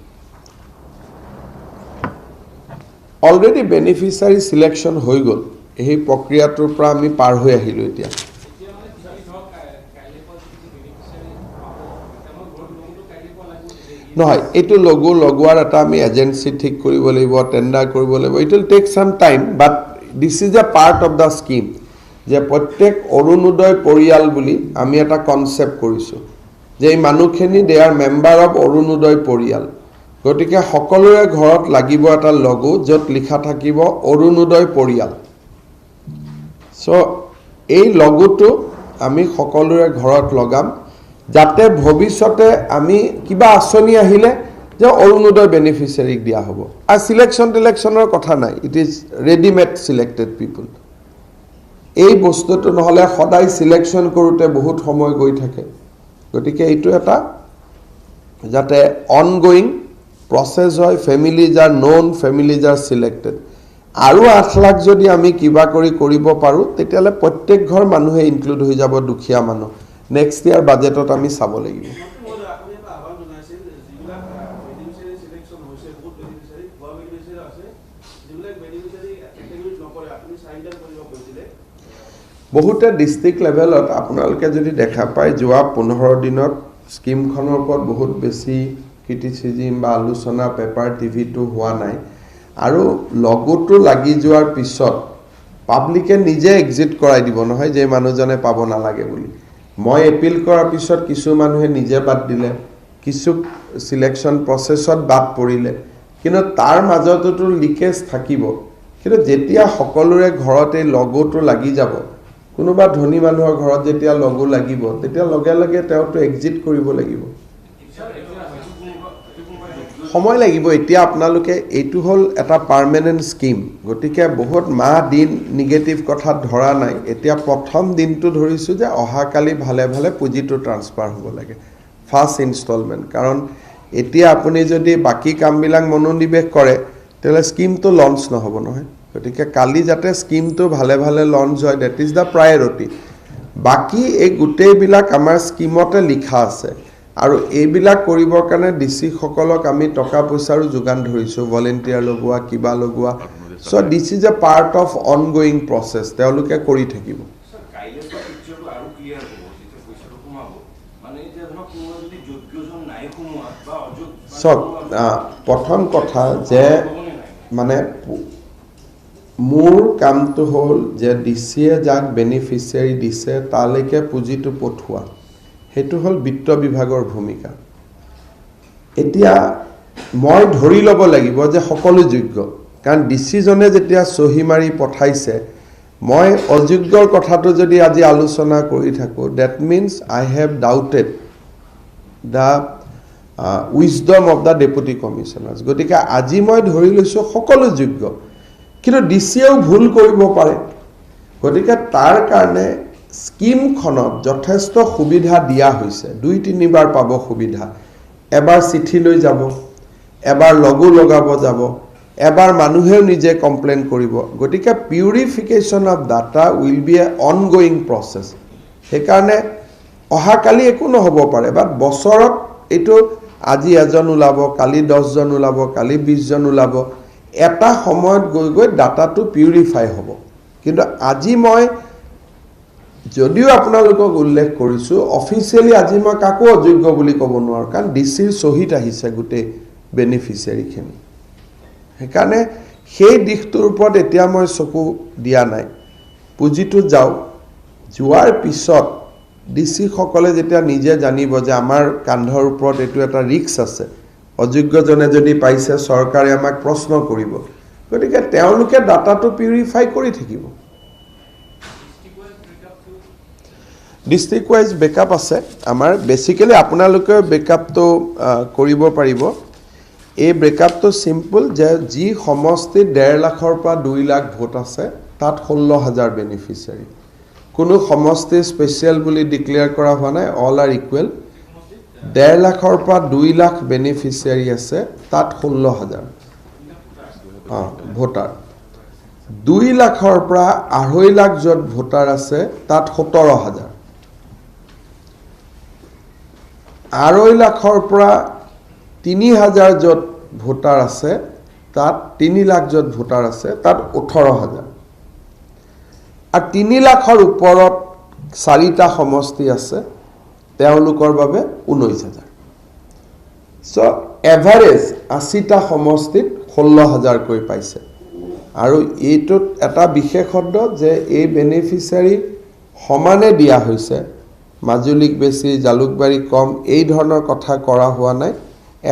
অলৰেডি বেনিফিচিয়াৰী চিলেকশ্যন হৈ গ'ল এই প্ৰক্ৰিয়াটোৰ পৰা আমি পাৰ হৈ আহিলোঁ এতিয়া নহয় এইটো লগোৱাৰ এটা আমি এজেঞ্চি ঠিক কৰিব লাগিব টেণ্ডাৰ কৰিব লাগিব it will take some time but this is A part of the scheme যে প্ৰত্যেক অৰুণোদয় পৰিয়াল বুলি আমি এটা কনচেপ্ট কৰিছোঁ যে এই মানুহখিনি দে আৰ মেম্বাৰ অফ অৰুণোদয় পৰিয়াল গতিকে সকলোৰে ঘৰত লাগিব এটা লগো য'ত লিখা থাকিব অৰুণোদয় পৰিয়াল সো এই লগোটো আমি সকলোৰে ঘৰত লগাম যাতে ভৱিষ্যতে আমি কিবা আঁচনি আহিলে যে অৰুণোদয় বেনিফিচিয়াৰীক দিয়া হ'ব আৰু চিলেকশ্যনৰ কথা নাই ইট ইজ ৰেডিমেড চিলেক্টেড পিপল এই বস্তুটো নহ'লে সদায় চিলেকশ্যন কৰোঁতে বহুত সময় গৈ থাকে গতিকে এইটো এটা যাতে অনগোয়িং প্ৰচেছ হয় families are non families are selected আৰু 8 লাখ যদি আমি কিবা কৰিব পাৰোঁ তেতিয়াহ'লে প্ৰত্যেক ঘৰ মানুহে ইনক্লুড হৈ যাব দুখীয়া মানুহ নেক্সট ইয়াৰ বাজেটত আমি চাব লাগিব বহুতে ডিষ্ট্ৰিক্ট লেভেলত আপোনালোকে যদি দেখা পায় যোৱা 15 দিনত স্কিমখনৰ ওপৰত বহুত বেছি ক্ৰিটিচিজম বা আলোচনা পেপাৰ টিভিটো হোৱা নাই আৰু লগোটো লাগি যোৱাৰ পিছত পাব্লিকে নিজে এক্সিট কৰাই দিব নহয় যে মানুহজনে পাব নালাগে বুলি মই এপিল কৰাৰ পিছত কিছু মানুহে নিজে বাদ দিলে কিছু সিলেকশ্যন প্ৰচেছত বাদ পৰিলে কিন্তু তাৰ মাজতো লিকেজ থাকিব কিন্তু যেতিয়া সকলোৰে ঘৰতে লগোটো লাগি যাব কোনোবা ধনী মানুহৰ ঘৰত যেতিয়া লগো লাগিব তেতিয়া লগে লগে তেওঁটো এক্সিট কৰিব লাগিব সময় লাগিব এতিয়া আপোনালোকে এইটো হল এটা পাৰ্মানেন্ট স্কিম গতিকে বহুত মাহ দিন নিগেটিভ কথা ধৰা নাই এতিয়া প্ৰথম দিনটো ধৰিছো যে অহাকালি ভালে ভালে পুঁজিটো ট্ৰান্সফাৰ হ'ব লাগে ফাৰ্স্ট ইনষ্টলমেন্ট কাৰণ এতিয়া আপুনি যদি বাকি কামবিলাক মনোনিবেশ কৰে তেলে স্কিমটো লঞ্চ নহব নহয় গতিকে কালি যাতে স্কিমটো ভালে ভালে লঞ্চ হয় দ্যাট ইজ দা প্ৰায়োৰিটি বাকি এই গোটেইবিলাক আমাৰ স্কিমতে লিখা আছে আৰু এইবিলাক কৰিবৰ কাৰণে ডিসি সকলক আমি টকা পইচাৰো যোগান ধৰিছো ভলেন্টিয়াৰ লগোৱা কিবা লগোৱা so this is A part of ongoing process তেওঁলোকে কৰি থাকিব সব প্ৰথম কথা যে মানে মোৰ কামটো হল যে ডিসিয়ে যাক বেনিফিচিয়াৰি দিছে তালৈকে পুঁজিটো পঠোৱা হেতু হল বিত্ত বিভাগৰ ভূমিকা এতিয়া মই ধৰি লব লাগিব যে সকলো যোগ্য কাৰণ ডিসিজনে যেতিয়া সহি মাৰি পঠাইছে মই অযোগ্যৰ কথাটো যদি আজি আলোচনা কৰি থাকো that means I have doubted the wisdom of the deputy commissioners গতিকে আজি মই ধৰি লৈছো সকলো যোগ্য কিন্তু ডিসিয়েও ভুল কৰিব পাৰে গতিকে তাৰ কাৰণে স্কিমখনত যথেষ্ট সুবিধা দিয়া হৈছে 2-3 বাৰ পাব সুবিধা এবাৰ চিঠি লৈ যাব এবাৰ লগো লগাব যাব এবাৰ মানুহেও নিজে কমপ্লেইন কৰিব গতিকে purification of data will be a ongoing process সেইকাৰণে অহাকালি একো নহব পাৰে বাট বছৰত এটো আজি এজন ওলাব কালি 10 জন ওলাব কালি 20 জন ওলাব এটা সময়ত গৈ গৈ ডাটাটো পিউৰিফাই হ'ব কিন্তু আজি মই যদিও আপোনালোকক উল্লেখ কৰিছো অফিচিয়ালি আজি মই কাকো অযোগ্য বুলি ক'ব নোৱাৰো কাৰণ ডিসিৰ সহিত আহিছে গুটে বেনিফিচিয়াৰি খিনি সেইকাৰণে সেই দিশটোৰ ওপৰত এতিয়া মই চকু দিয়া নাই পুঁজিটো যাও যোৱাৰ পিছত ডিসি সকলে যেতিয়া নিজে জানিব যে আমাৰ কান্ধৰ ওপৰত এটো এটা ৰিস্ক আছে অযোগ্যজনে যদি পাইছে সৰকাৰে আমাক প্ৰশ্ন কৰিব গতিকে তেওঁলোকে ডাটাটো পিউৰিফাই কৰি থাকিব ডিস্ট্ৰিক্ট ওয়াইজ বেকআপ আছে আমাৰ বেসিক্যালি আপোনালোকে বেকআপটো কৰিব পাৰিব এই ব্ৰেকআপটো সিম্পল যে যি সমষ্টিত 1.5 লাখৰ পৰা 2 লাখ ভোট আছে তাত 16000 বেনিফিচিয়াৰি কোনো সমষ্টি স্পেশাল বুলি ডিক্লেয়াৰ কৰা হোৱা নাই অল আৰ ইকুৱেল 1.5 লাখৰ পৰা 2 লাখ বেনিফিচিয়াৰি আছে তাত 16000 ভোটাৰ 2 লাখৰ পৰা 2.5 লাখ যত ভোটাৰ আছে তাত 17000 2.5 লাখৰ পৰা 3000 যত ভোটাৰ আছে তাত 3 লাখ যত ভোটাৰ আছে তাত 18000 আৰু 3 লাখৰ ওপৰত 4টা সমষ্টি আছে তেওঁলোকৰ বাবে 19000 সো এভাৰেজ 80টা সমষ্টিত 16000 কৈ পাইছে আৰু এইটোত এটা বিশেষত্ব যে এই বেনিফিচিয়াৰি সমানে দিয়া হৈছে মাজুলীক বেছি জালুকবাৰী কম এই ধৰণৰ কথা কৰা হোৱা নাই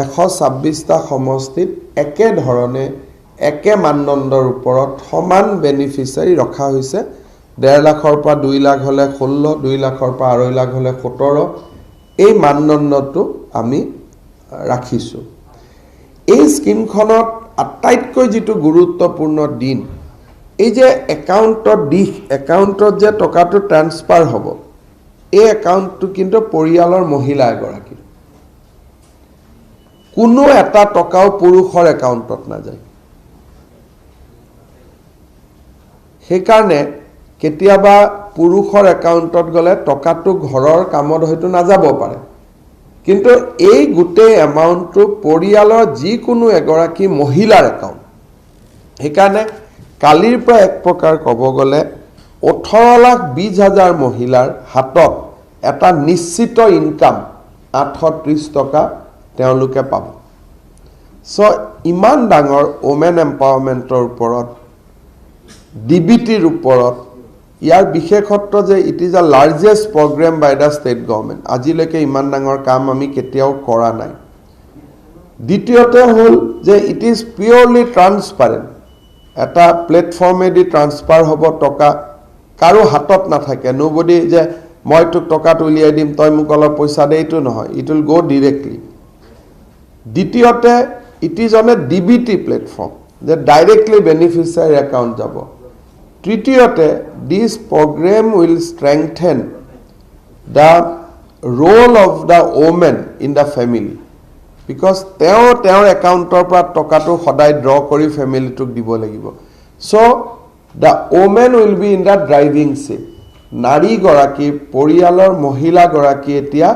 126টা সমষ্টিত একে ধৰণে একে মানদণ্ডৰ ওপৰত সমান বেনিফিচিয়াৰি ৰখা হৈছে 1.5 লাখৰ পৰা 2 লাখ হলে 16 2 লাখৰ পৰা 2.5 লাখ হলে 17 এই মানদণ্ডটো আমি ৰাখিছো এই স্কিমখনত আটাইতকৈ যেটো গুৰুত্বপূৰ্ণ দিন এই যে একাউণ্টত একাউণ্টত যে টকাটো ট্ৰান্সফাৰ হ'ব এই একাউণ্টটো কিন্তু পৰিয়ালৰ মহিলা এগৰাকী কোনো এটা টকাও পুৰুষৰ একাউণ্টত না যায় সেইকাৰণে কেতিয়াবা পুৰুষৰ একাউণ্টত গলে টকাটো ঘৰৰ কামত হয়তো না যাব পাৰে কিন্তু এই গুটে এমাউণ্টটো পৰিয়ালৰ যিকোনো এগৰাকী মহিলাৰ একাউণ্ট সেইকাৰণে কালিৰ পৰা এক প্ৰকাৰ ক'ব গলে 18,20,000 মহিলাৰ হাতত এটা নিশ্চিত ইনকাম 830 টকা তেওঁলোকে পাব সো ইমান ডাঙৰ ওমেন এম্পাৱাৰমেন্টৰ ওপৰত ডিবিটিৰ ওপৰত ইয়াৰ বিশেষত্ব যে it is a largest programme by the state government আজিলৈকে ইমান ডাঙৰ কাম আমি কেতিয়াও কৰা নাই দ্বিতীয়তে হল যে ইট ইজ পিওৰলি ট্ৰান্সপাৰেন্ট এটা প্লেটফৰ্মে দি ট্ৰান্সফাৰ হ'ব টকা কাৰো হাতত নাথাকে নোবডি যে মই তোক টকাটো উলিয়াই দিম তই মোক অলপ পইচা দে এইটো নহয় ইট উইল গো ডাইৰেক্টলি দ্বিতীয়তে it is on a DBT platform that directly beneficiary account যাব তৃতীয়তে this program will strengthen the role of the woman in the family because তেওঁৰ একাউণ্টৰ পৰা টকাটো সদায় ড্ৰ কৰি ফ্যামিলিটোক দিব লাগিব so the woman will be in the driving seat নাৰী গৰাকী পৰিয়ালৰ মহিলা গৰাকী এতিয়া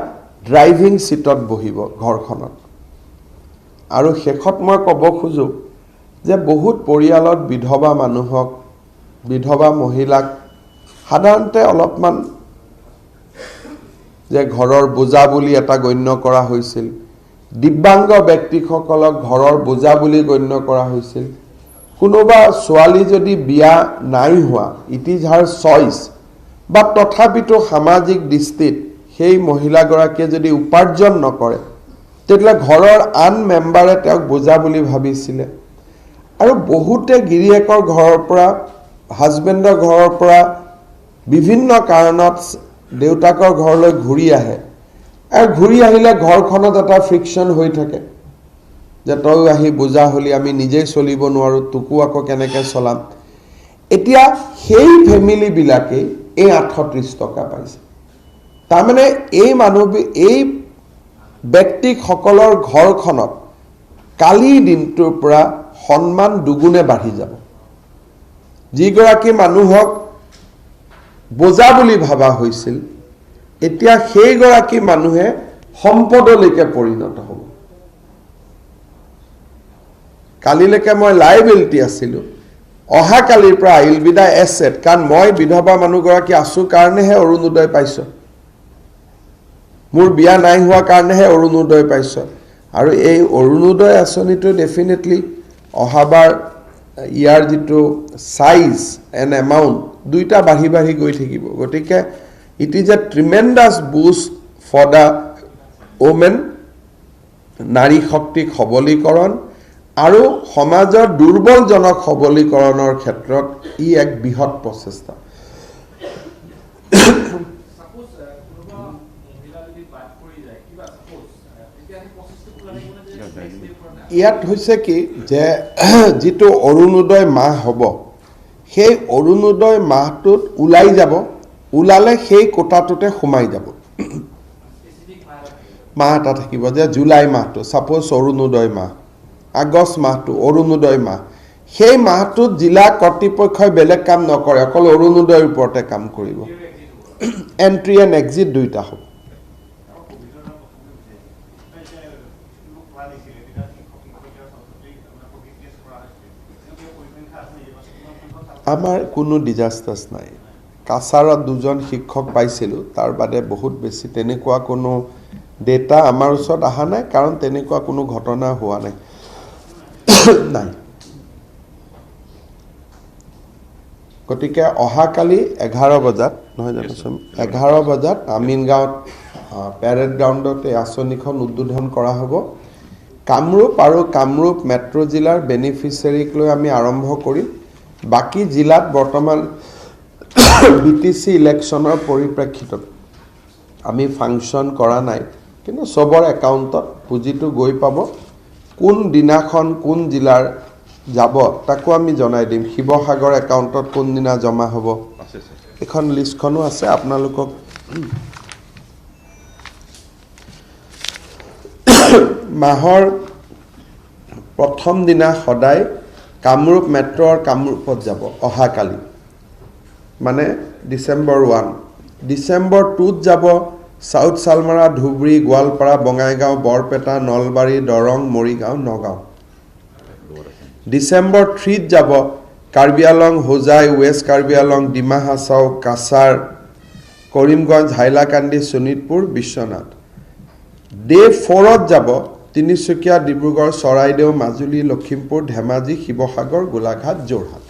ড্ৰাইভিং সিটত বহিব ঘৰখনত আৰু শেষত মই ক'ব খুজো যে বহুত পৰিয়ালত বিধৱা মানুহক বিধৱা মহিলাক সাধাৰণতে অলপমান যে ঘৰৰ বোজা বুলি এটা গণ্য কৰা হৈছিল দিব্যাংগ ব্যক্তিসকলক ঘৰৰ বোজা বুলি গণ্য কৰা হৈছিল কোনোবা ছোৱালী যদি বিয়া নাই হোৱা ইট ইজ হাৰ চইচ বা তথাপিতো সামাজিক দৃষ্টিত সেই মহিলাগৰাকীয়ে যদি উপাৰ্জন নকৰে তেতিয়া ঘৰৰ আন মেম্বাৰে তেওঁক বোজা বুলি ভাবিছিলে আৰু বহুতে গিৰিয়েকৰ ঘৰৰ পৰা হাজবেণ্ডৰ ঘৰৰ পৰা বিভিন্ন কাৰণত দেউতাকৰ ঘৰলৈ ঘূৰি আহে আৰু ঘূৰি আহিলে ঘৰখনত এটা ফ্ৰিকশন হৈ থাকে যে তই আহি বোজা হলি আমি নিজেই চলিব নোৱাৰো তুকু আকৌ কেনেকৈ চলাম এতিয়া সেই ফ্যামিলি বিলাকে এই 38 টকা পাইছে তাৰ মানে এই মানুহ এই ব্যক্তি সকলৰ ঘৰখনত কালি দিনটোৰ পৰা সন্মান দুগুণে বাঢ়ি যাব যিগৰাকী মানুহক বোজা বুলি ভাবা হৈছিল এতিয়া সেই গৰাকী মানুহে সম্পদলৈকে পৰিণত হ'ব কালিলৈকে মই লাইবিলিটি আছিলো অহা কালিৰ পৰা আই উইল বি দা এছেট কাৰণ মই বিধৱা মানুহগৰাকী আছো কাৰণেহে অৰুণোদয় পাইছো মোৰ বিয়া নাই হোৱা কাৰণেহে অৰুণোদয় পাইছো আৰু এই অৰুণোদয় আঁচনিটো ডেফিনেটলি অহাবাৰ ইয়াৰ যিটো সাইজ এণ্ড এমাউণ্ট দুইটা বাঢ়ি বাঢ়ি গৈ থাকিব গতিকে it is a tremendous boost for the women নাৰী শক্তিক সবলীকৰণ আৰু সমাজৰ দুৰ্বল জনক সবলীকৰণৰ ক্ষেত্ৰত ই এক বৃহৎ প্ৰচেষ্টা ইয়াত হৈছে কি যে যিটো অৰুণোদয় মাহ হ'ব সেই অৰুণোদয় মাহটোত ওলাই যাব ওলালে সেই কোটাটোতে সোমাই যাব মাহ এটা থাকিব যে জুলাই মাহটো সাপোজ অৰুণোদয় মাহ আগষ্ট মাহটো অৰুণোদয় মাহ সেই মাহটোত জিলা কৰ্তৃপক্ষই বেলেগ কাম নকৰে অকল অৰুণোদয়ৰ ওপৰতে কাম কৰিব এন্ট্ৰি এণ্ড এক্সিট দুইটা হ'ব আমাৰ কোনো ডিজাস্টাৰ্স নাই কাছাৰত দুজন শিক্ষক পাইছিলোঁ তাৰ বাদে বহুত বেছি তেনেকুৱা কোনো ডেটা আমাৰ ওচৰত অহা নাই কাৰণ তেনেকুৱা কোনো ঘটনা হোৱা নাই নাই গতিকে অহাকালি 11 বজাত নহয় জানো 11 বজাত আমিনগাঁৱত প্যাৰেড গ্ৰাউণ্ডত এই আঁচনিখন উদ্বোধন কৰা হ'ব কামৰূপ আৰু কামৰূপ মেট্ৰ' জিলাৰ বেনিফিচিয়াৰীক লৈ আমি আৰম্ভ কৰিম বাকি জিলাত বৰ্তমান বিটিসি ইলেকশনৰ পৰিপ্ৰেক্ষিতত আমি ফাংচন কৰা নাই কিন্তু সবৰ একাউণ্টত পুঁজিটো গৈ পাব কোন দিনাখন কোন জিলাৰ যাব তাকো আমি জনাই দিম শিৱসাগৰ একাউণ্টত কোন দিনা জমা হ'ব এখন লিষ্টখনো আছে আপোনালোকক মাহৰ প্ৰথম দিনা সদায় কামৰূপ মেট্ৰৰ কামৰূপত যাব অহাকালি মানে ডিসেম্বৰ 1 ডিসেম্বৰ 2 যাব সাউথ সালমাৰা ধুবৰী গোৱালপাৰা বঙাইগাঁও বৰপেটা নলবাৰী দৰং মৰিগাঁও নগাঁও ডিসেম্বৰ 3 যাব কাৰ্বি আলং হোজাই ওয়েষ্ট কাৰ্বি আলং ডিমা হাছাও কাছাৰ কৰিমগঞ্জ হাইলাকান্দি শোণিতপুৰ বিশ্বনাথ ডে 4 যাব তিনিচুকীয়া ডিব্ৰুগড় চৰাইদেউ মাজুলী লখিমপুৰ ধেমাজি শিৱসাগৰ গোলাঘাট যোৰহাট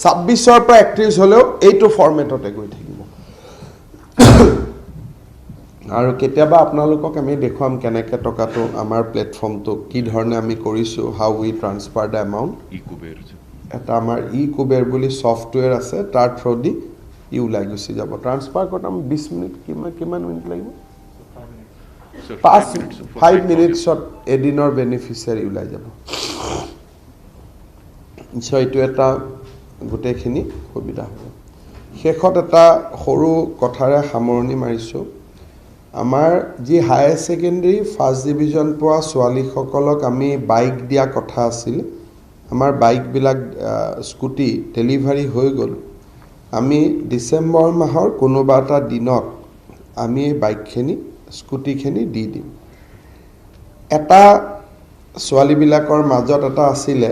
26 পৰা 31 হলেও এইটো ফৰমেটতে গৈ থাকিব আৰু কেতিয়াবা আপোনালোকক আমি দেখুৱাম কেনেকৈ টকাটো আমাৰ প্লেটফৰ্মটো কি ধৰণে আমি কৰিছো হাউ উই ট্ৰান্সফাৰ দ্য এমাউণ্ট ইকুবেৰ এটা আমাৰ ইকুবেৰ বুলি সফটৱেৰ আছে তাৰ থ্ৰুদি ই ওলাই গুচি যাব ট্ৰান্সফাৰ কৰাত 20 মিনিট কিমান মিনিট লাগিব sir. 5 মিনিটছত এদিনৰ বেনিফিচিয়াৰী ওলাই যাব চ' এইটো এটা গোটেইখিনি সুবিধা হ'ব শেষত এটা সৰু কথাৰে সামৰণি মাৰিছোঁ আমাৰ যি হায়াৰ ছেকেণ্ডেৰী ফাৰ্ষ্ট ডিভিজন পোৱা ছোৱালীসকলক আমি বাইক দিয়া কথা আছিল আমাৰ বাইকবিলাক স্কুটি ডেলিভাৰী হৈ গ'ল আমি ডিচেম্বৰ মাহৰ কোনোবা এটা দিনত আমি বাইকখিনি স্কুটিখিনি দি দিম এটা ছোৱালীবিলাকৰ মাজত এটা আছিলে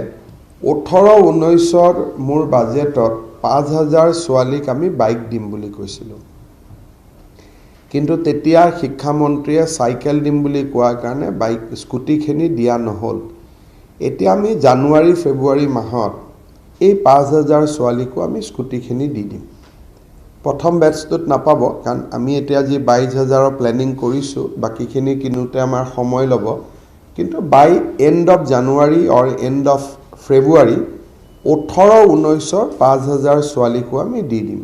18-19ৰ মোৰ বাজেটত 5,000 ছোৱালীক আমি বাইক দিম বুলি কৈছিলোঁ কিন্তু তেতিয়া শিক্ষামন্ত্ৰীয়ে চাইকেল দিম বুলি কোৱাৰ কাৰণে বাইক স্কুটিখিনি দিয়া নহ'ল এতিয়া আমি জানুৱাৰী ফেব্ৰুৱাৰী মাহত এই 5,000 ছোৱালীকো আমি স্কুটিখিনি দি দিম প্ৰথম বেটছটোত নাপাব কাৰণ আমি এতিয়া যি 22,000ৰ প্লেনিং কৰিছোঁ বাকীখিনি কিনোতে আমাৰ সময় ল'ব কিন্তু by end of January or end of February 18-19ৰ 5,000 ছোৱালীকো আমি দি দিম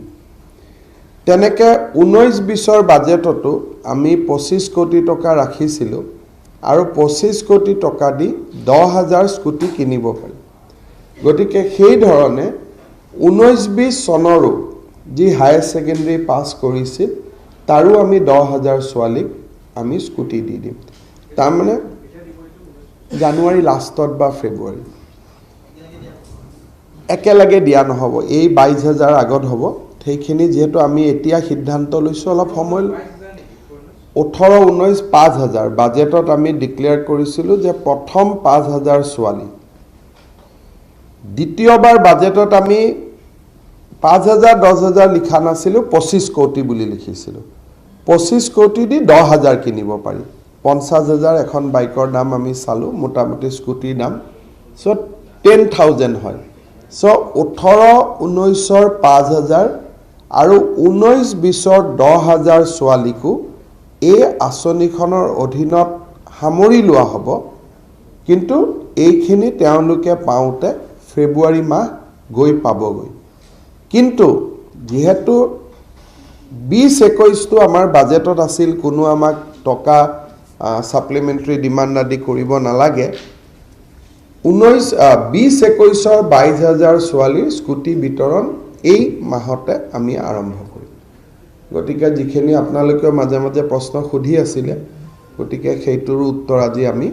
তেনেকৈ 19-20ৰ বাজেটতো আমি 25 কোটি টকা ৰাখিছিলোঁ আৰু 25 কোটি টকা দি 10,000 স্কুটি কিনিব পাৰি গতিকে সেই ধৰণে 19-20 চনৰো যি হায়াৰ ছেকেণ্ডেৰী পাছ কৰিছিল তাৰো আমি 10,000 ছোৱালীক আমি স্কুটি দি দিম তাৰমানে জানুৱাৰী লাষ্টত বা ফেব্ৰুৱাৰী একেলগে দিয়া নহ'ব এই 22,000 আগত হ'ব সেইখিনি যেহেতু আমি এতিয়া সিদ্ধান্ত লৈছোঁ অলপ সময় 18-19 5,000 বাজেটত আমি ডিক্লেয়াৰ কৰিছিলোঁ যে প্ৰথম 5,000 ছোৱালী দ্বিতীয়বাৰ বাজেটত আমি 5,000 10,000 লিখা নাছিলোঁ 25 কোটি বুলি লিখিছিলোঁ 25 কোটি দি 10,000 কিনিব পাৰি 50,000 এখন বাইকৰ দাম আমি চালোঁ মোটামুটি স্কুটিৰ দাম চ' 10,000 হয় চ' 18-19ৰ 5,000 আৰু 19-20ৰ 10,000 ছোৱালীকো এই আঁচনিখনৰ অধীনত সামৰি লোৱা হ'ব কিন্তু এইখিনি তেওঁলোকে পাওঁতে ফেব্ৰুৱাৰী মাহ গৈ পাবগৈ কিন্তু যেহেতু 20-21টো আমাৰ বাজেটত আছিল কোনো আমাক টকা সাপ্লিমেণ্টাৰী ডিমাণ্ড আদি কৰিব নালাগে 20-21ৰ 22,000 ছোৱালীৰ স্কুটি বিতৰণ এই মাহতে আমি আৰম্ভ কৰিম গতিকে যিখিনি আপোনালোকে মাজে মাজে প্ৰশ্ন সুধি আছিলে গতিকে সেইটোৰ উত্তৰ আজি আমি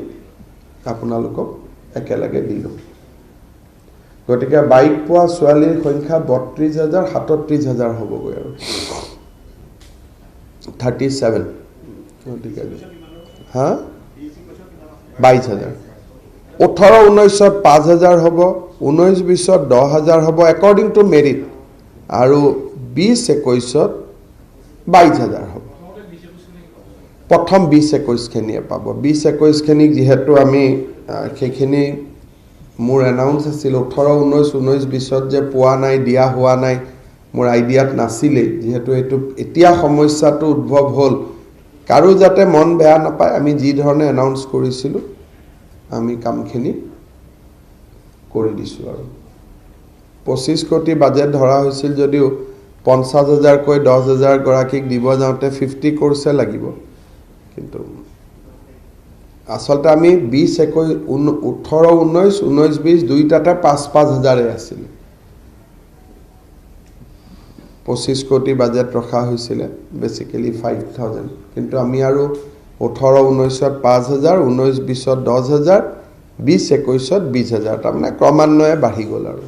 আপোনালোকক একেলগে দিলোঁ গতিকে বাইক পোৱা ছোৱালীৰ সংখ্যা 32,000 37,000 হ'বগৈ আৰু 37 গতিকে হা 22,000 18-19ত 5,000 হ'ব 19-20ত 10,000 হ'ব একৰ্ডিং টু মেৰিট আৰু 20-21ত 22,000 হ'ব প্ৰথম 20-21খিনিয়ে পাব 20-21খিনিক যিহেতু আমি সেইখিনি মোৰ এনাউন্স আছিল 18-19-19-20ত যে পোৱা নাই দিয়া হোৱা নাই মোৰ আইডিয়াত নাছিলেই যিহেতু এইটো এতিয়া সমস্যাটো উদ্ভৱ হ'ল কাৰো যাতে মন বেয়া নাপায় আমি যি ধৰণে এনাউন্স কৰিছিলোঁ আমি কামখিনি কৰি দিছোঁ আৰু 25 কোটি বাজেট ধৰা হৈছিল যদিও 50,000 কৈ 10,000 গৰাকীক দিব যাওঁতে 50 কোৰ্ছে লাগিব কিন্তু আচলতে আমি 18-19 দুইটাতে 5,000 আছিল 25 কোটি বাজেট ৰখা হৈছিলে বেসিক্যালি 5,000 কিন্তু আমি আৰু 18-19ত 5,000 19-20ত 10,000 20-21ত 20,000 তাৰমানে ক্ৰমান্বয়ে বাঢ়ি গ'ল আৰু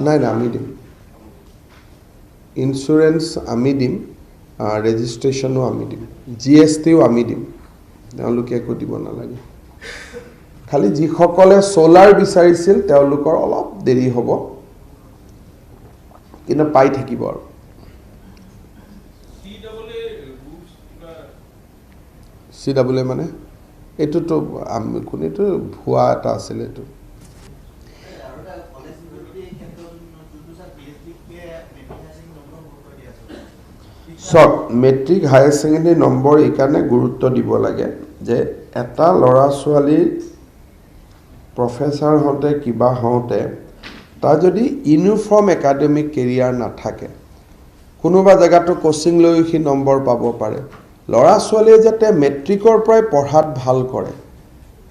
নাই না আমি দিম ইন্স্যুৰেন্স আমি দিম ৰেজিষ্ট্ৰেশ্যনো আমি দিম জিএসটিও আমি দিম তেওঁলোকে একো দিব নালাগে খালি যিসকলে সোলাৰ বিচাৰিছিল তেওঁলোকৰ অলপ দেৰি হ'ব কিন্তু পাই থাকিব আৰু CWA মানে এটোতো আমি কোনেটো ভুয়া এটা আছিল এটো সব মেট্ৰিক হায়াৰ সেকেন্ডাৰী নম্বৰ এইকাৰণে গুৰুত্ব দিব লাগে যে এটা লৰা ছোৱালী প্ৰফেসৰ হতে কিবা হওঁতে তাৰ যদি ইউনিফৰ্ম একাডেমিক কেৰিয়াৰ নাথাকে কোনোবা জেগাতো কোচিং লৈ সি নম্বৰ পাব পাৰে ল'ৰা ছোৱালীয়ে যাতে মেট্ৰিকৰ পৰাই পঢ়াত ভাল কৰে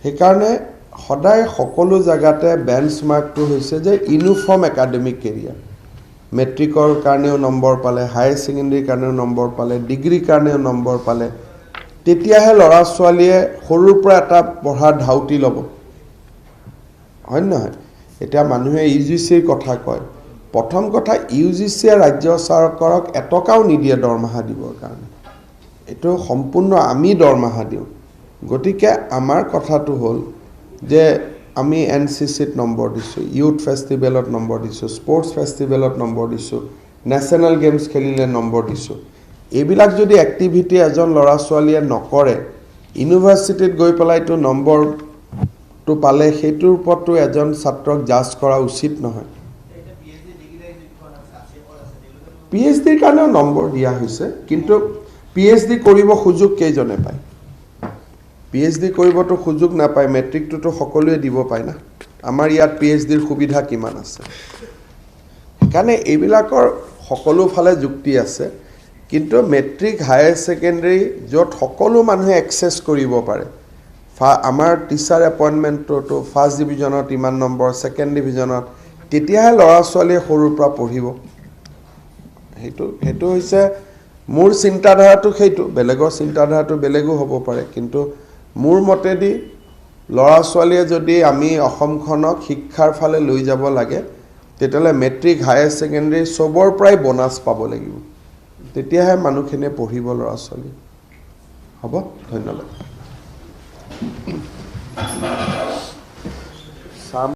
সেইকাৰণে সদায় সকলো জায়গাতে বেঞ্চমাৰ্কটো হৈছে যে ইউনিফৰ্ম একাডেমিক কেৰিয়াৰ মেট্ৰিকৰ কাৰণেও নম্বৰ পালে হায়াৰ সেকেন্ডাৰী কাৰণেও নম্বৰ পালে ডিগ্ৰী কাৰণেও নম্বৰ পালে তেতিয়াহে ল'ৰা ছোৱালীয়ে সৰুৰ পৰা এটা পঢ়াৰ ধাউতি ল'ব হয় নহয় এতিয়া মানুহে ইউজিচিৰ কথা কয় প্ৰথম কথা ইউজিচিয়ে ৰাজ্য চৰকাৰক এটকাও নিদিয়ে দৰমহা দিবৰ কাৰণে এটো সম্পূৰ্ণ আমি দৰমহা দিওঁ গতিকে আমাৰ কথাটো হ'ল যে আমি এনসিসিত নম্বৰ দিছো ইউথ ফেষ্টিভেলত নম্বৰ দিছো স্পৰ্টছ ফেষ্টিভেলত নম্বৰ দিছো নেশনাল গেমছ খেলিলে নম্বৰ দিছো এইবিলাক যদি এক্টিভিটি এজন ল'ৰা ছোৱালীয়ে নকৰে ইউনিভাৰ্সিটিত গৈ পেলাইটো নম্বৰটো পালে সেইটোৰ ওপৰতো এজন ছাত্ৰক জাজ কৰা উচিত নহয় পিএইচডিৰ কাৰণেও নম্বৰ দিয়া হৈছে কিন্তু পিএইচডি কৰিব সুযোগ কেইজনে পায় পিএইচডি কৰিবতো সুযোগ নাপায় মেট্ৰিকটোতো সকলোৱে দিব পায় না আমাৰ ইয়াত পিএইচডিৰ সুবিধা কিমান আছে কাৰণে এইবিলাকৰ সকলো ফালে যুক্তি আছে কিন্তু মেট্ৰিক হায়াৰ সেকেন্ডাৰী য'ত সকলো মানুহে এক্সেছ কৰিব পাৰে আমাৰ টিচাৰ এপইণ্টমেণ্টটো ফাৰ্ষ্ট ডিভিজনত ইমান নম্বৰ ছেকেণ্ড ডিভিজনত তেতিয়াহে ল'ৰা ছোৱালীয়ে সৰুৰ পৰা পঢ়িব সেইটো হৈছে মোৰ চিন্তাধাৰাটো সেইটো বেলেগৰ চিন্তাধাৰাটো বেলেগো হ'ব পাৰে কিন্তু মোৰ মতেদি ল'ৰা ছোৱালীয়ে যদি আমি অসমখনক শিক্ষাৰ ফালে লৈ যাব লাগে তেতিয়ালে মেট্ৰিক হায়াৰ সেকেন্ডাৰী সবৰ পৰাই বোনাস পাব লাগিব তেতিয়াহে মানুহখিনিয়ে পঢ়িব ল'ৰা ছোৱালী হ'ব ধন্যবাদ